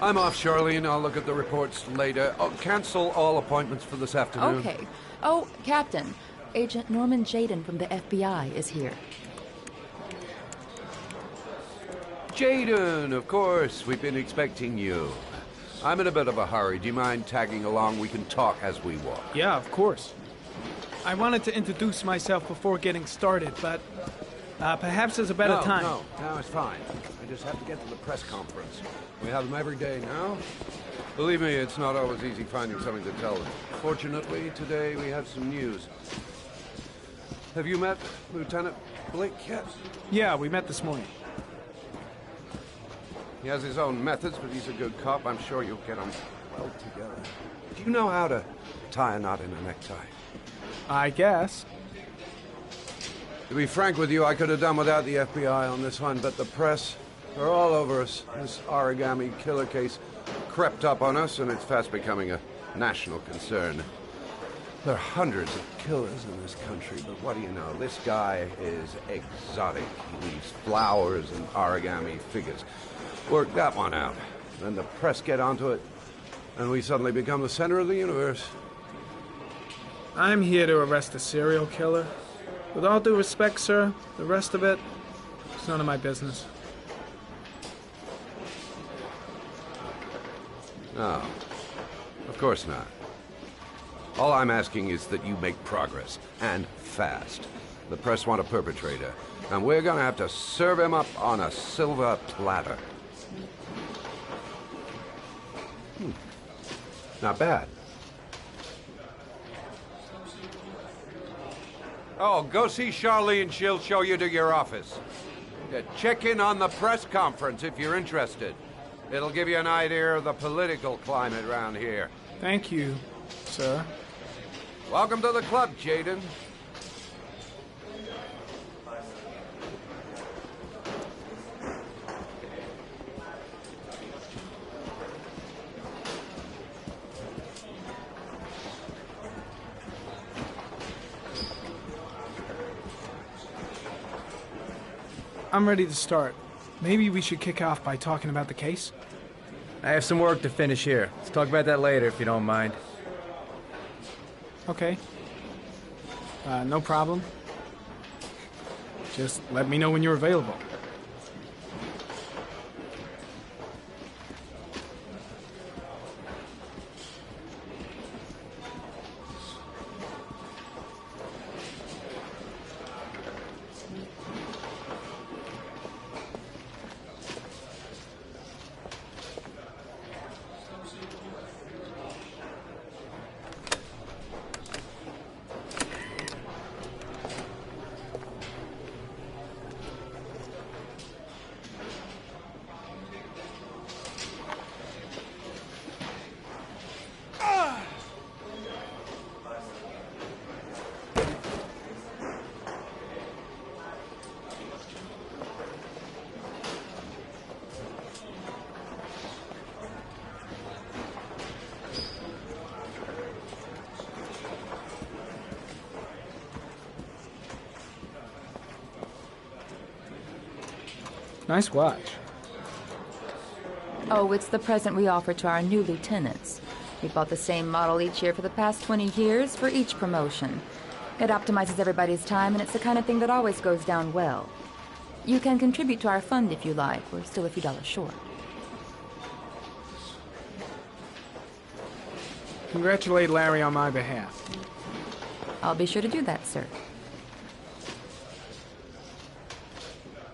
I'm off, Charlene. I'll look at the reports later. Oh, cancel all appointments for this afternoon. Okay. Oh, Captain. Agent Norman Jaden from the FBI is here. Jaden, of course. We've been expecting you. I'm in a bit of a hurry. Do you mind tagging along? We can talk as we walk. Yeah, of course. I wanted to introduce myself before getting started, but perhaps there's a better time. No, it's fine. I just have to get to the press conference. We have them every day now. Believe me, it's not always easy finding something to tell them. Fortunately, today we have some news. Have you met Lieutenant Blake yet? Yeah, we met this morning. He has his own methods, but he's a good cop. I'm sure you'll get on well together. Do you know how to tie a knot in a necktie? I guess. To be frank with you, I could have done without the FBI on this one, but the press, they're all over us. This origami killer case crept up on us, and it's fast becoming a national concern. There are hundreds of killers in this country, but what do you know? This guy is exotic. He leaves flowers and origami figures. Work that one out. Then the press get onto it, and we suddenly become the center of the universe. I'm here to arrest a serial killer. With all due respect, sir, the rest of it, it's none of my business. No, of course not. All I'm asking is that you make progress, and fast. The press want a perpetrator, and we're gonna have to serve him up on a silver platter. Not bad. Oh, go see Charlene. She'll show you to your office. Check in on the press conference if you're interested. It'll give you an idea of the political climate around here. Thank you, sir. Welcome to the club, Jaden. I'm ready to start. Maybe we should kick off by talking about the case? I have some work to finish here. Let's talk about that later if you don't mind. Okay. No problem. Just let me know when you're available. Nice watch. Oh, it's the present we offer to our new lieutenants. We bought the same model each year for the past 20 years for each promotion. It optimizes everybody's time, and it's the kind of thing that always goes down well. You can contribute to our fund if you like. We're still a few dollars short. Congratulate Larry on my behalf. I'll be sure to do that, sir.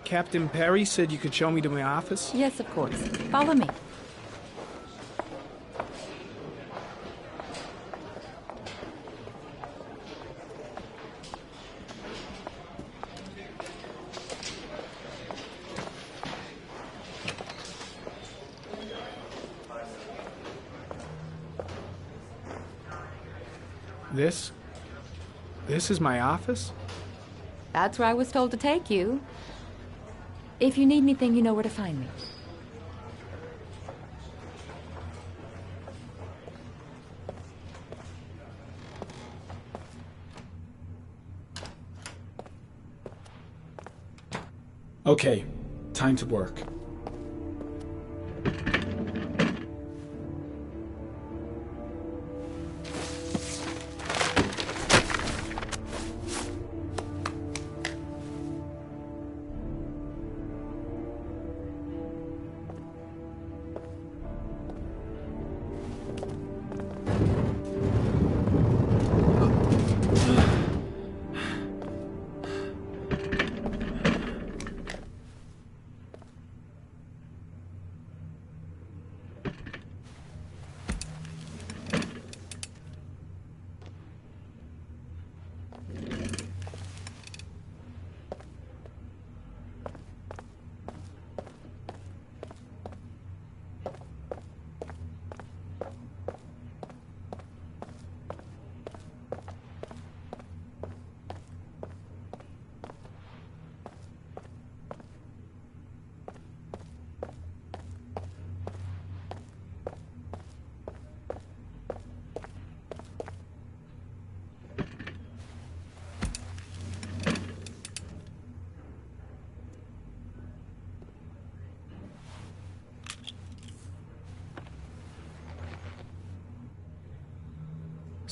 Captain Perry said you could show me to my office? Yes, of course. Follow me. This is my office? That's where I was told to take you. If you need anything, you know where to find me. Okay, time to work.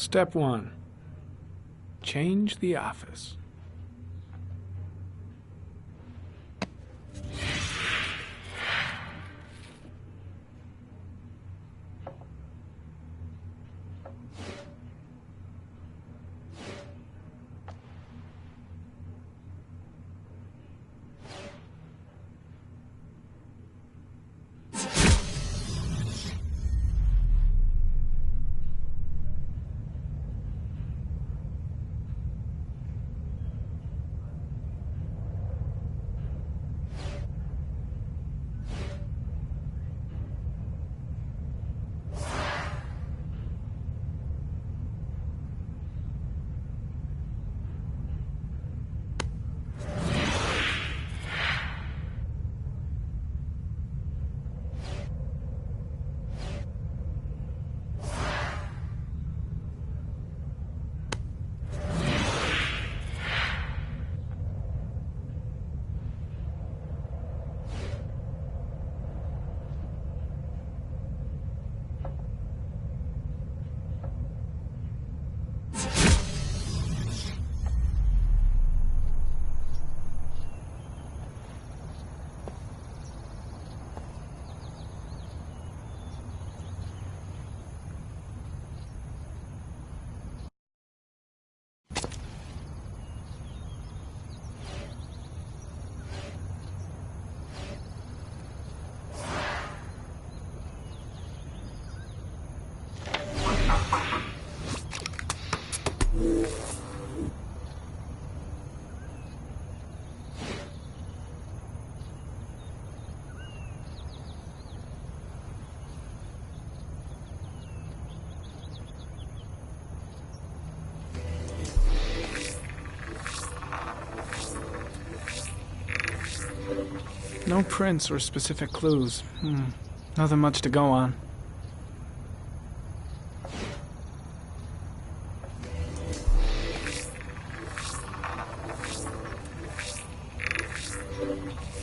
Step 1. Change the office. No prints or specific clues. Nothing much to go on.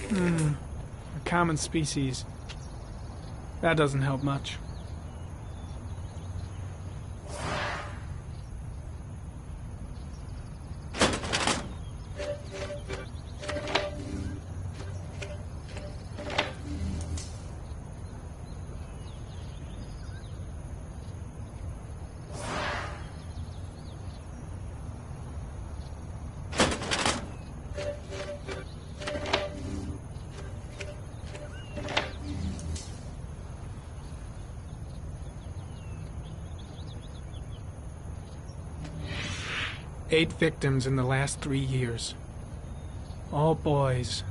A common species. That doesn't help much. Eight victims in the last 3 years. All boys,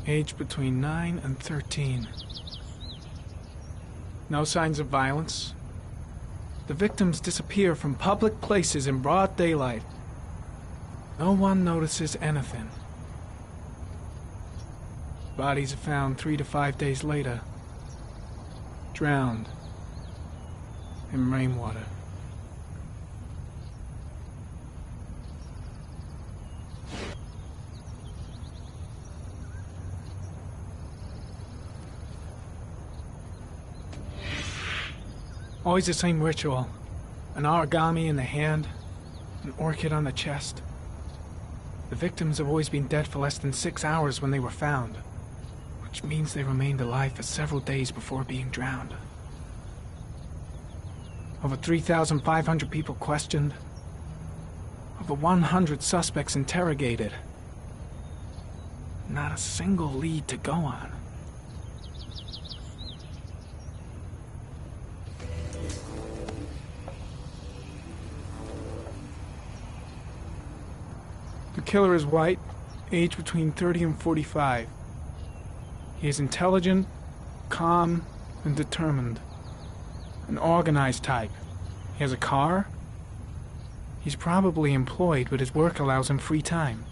aged between 9 and 13. No signs of violence. The victims disappear from public places in broad daylight. No one notices anything. Bodies are found 3 to 5 days later, drowned in rainwater. Always the same ritual. An origami in the hand, an orchid on the chest. The victims have always been dead for less than 6 hours when they were found, which means they remained alive for several days before being drowned. Over 3,500 people questioned. Over 100 suspects interrogated. Not a single lead to go on. The killer is white, aged between 30 and 45. He is intelligent, calm, and determined. An organized type. He has a car. He's probably employed, but his work allows him free time.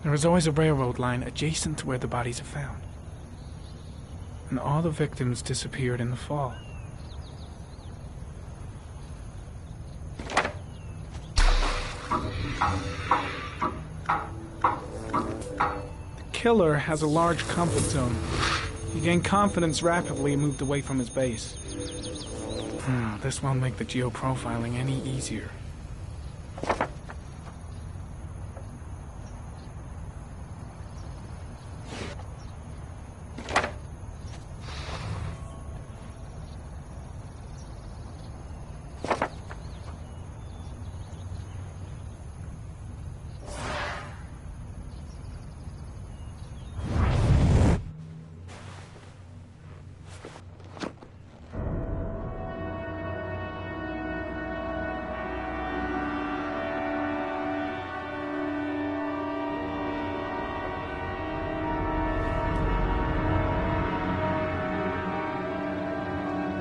There is always a railroad line adjacent to where the bodies are found. And all the victims disappeared in the fall. The killer has a large comfort zone. He gained confidence rapidly and moved away from his base. This won't make the geoprofiling any easier.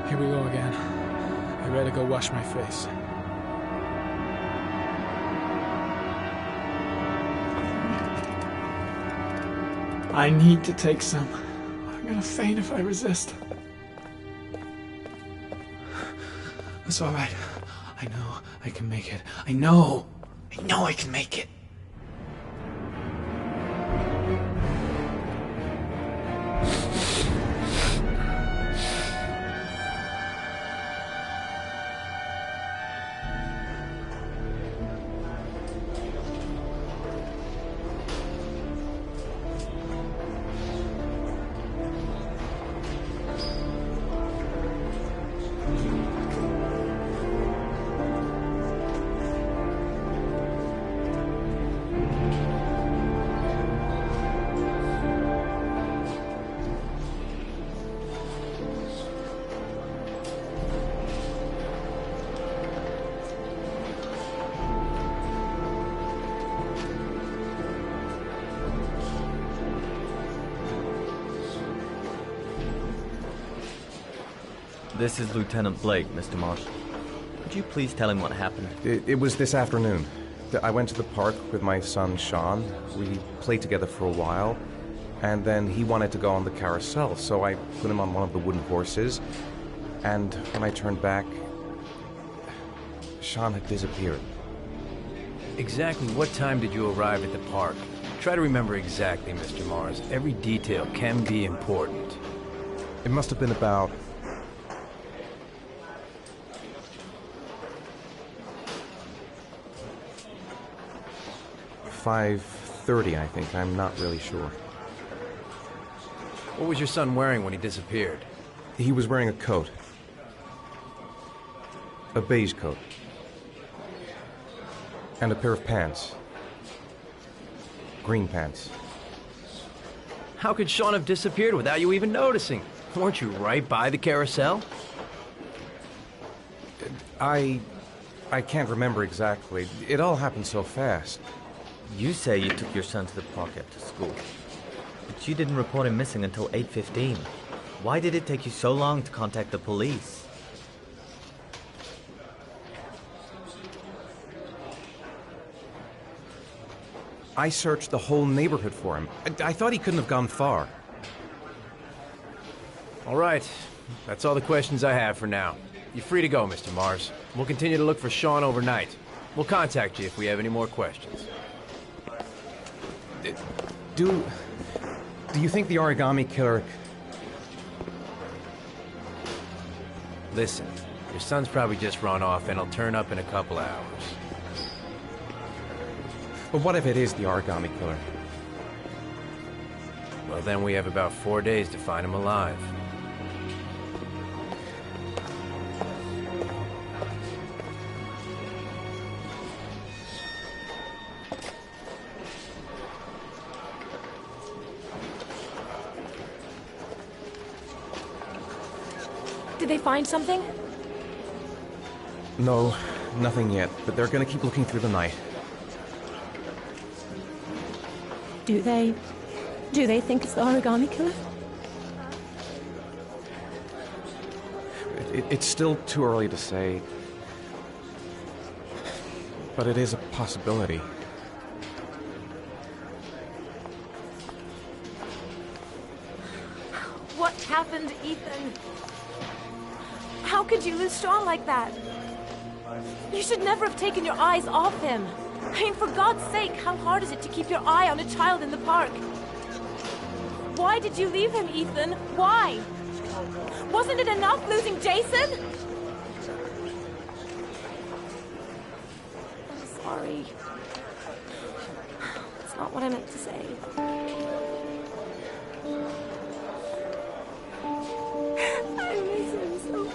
Here we go again. I better go wash my face. I need to take some. I'm gonna faint if I resist. It's all right. I know I can make it. I know I can make it. This is Lieutenant Blake, Mr. Marsh. Could you please tell him what happened? It was this afternoon. I went to the park with my son, Sean. We played together for a while, and then he wanted to go on the carousel, so I put him on one of the wooden horses, and when I turned back, Sean had disappeared. Exactly what time did you arrive at the park? Try to remember exactly, Mr. Mars. Every detail can be important. It must have been about 5:30, I think. I'm not really sure. What was your son wearing when he disappeared? He was wearing a coat. A beige coat. And a pair of pants. Green pants. How could Sean have disappeared without you even noticing? Weren't you right by the carousel? I can't remember exactly. It all happened so fast. You say you took your son to the park after school, but you didn't report him missing until 8:15. Why did it take you so long to contact the police? I searched the whole neighborhood for him. I thought he couldn't have gone far. All right. That's all the questions I have for now. You're free to go, Mr. Mars. We'll continue to look for Sean overnight. We'll contact you if we have any more questions. Do you think the origami killer... Listen, your son's probably just run off and he'll turn up in a couple hours. But what if it is the origami killer? Well, then we have about 4 days to find him alive. Did they find something? No, nothing yet, but they're gonna keep looking through the night. Do they think it's the origami killer? It's still too early to say, but it is a possibility. What happened, Ethan? How could you lose Sean like that? You should never have taken your eyes off him. I mean, for God's sake, how hard is it to keep your eye on a child in the park? Why did you leave him, Ethan? Why? Wasn't it enough losing Jason? I'm sorry. It's not what I meant to say. I miss him so much.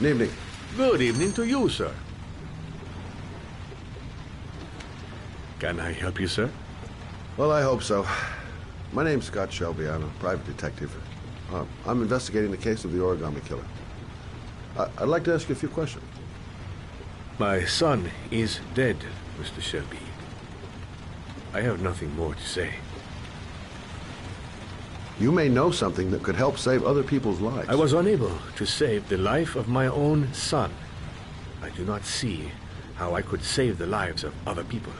Good evening. Good evening to you, sir. Can I help you, sir? Well, I hope so. My name's Scott Shelby. I'm a private detective. I'm investigating the case of the origami killer. I'd like to ask you a few questions. My son is dead, Mr. Shelby. I have nothing more to say. You may know something that could help save other people's lives. I was unable to save the life of my own son. I do not see how I could save the lives of other people.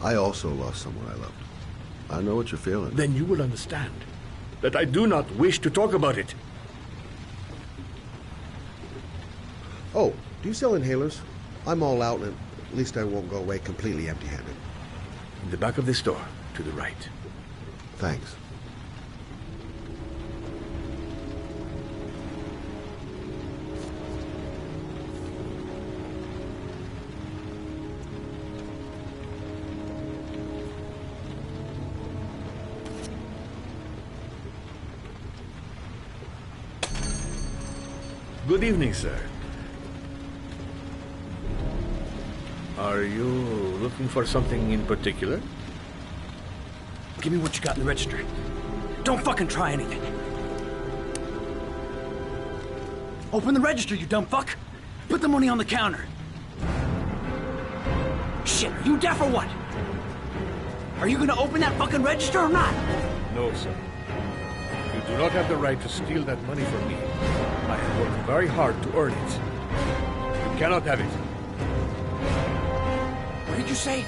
I also lost someone I loved. I know what you're feeling. Then you will understand that I do not wish to talk about it. Oh, do you sell inhalers? I'm all out, and at least I won't go away completely empty-handed. In the back of the store, to the right. Thanks. Good evening, sir. Are you looking for something in particular? Give me what you got in the register. Don't fucking try anything. Open the register, you dumb fuck. Put the money on the counter. Shit, are you deaf or what? Are you gonna open that fucking register or not? No, sir. You do not have the right to steal that money from me. I have worked very hard to earn it. You cannot have it. What did you say?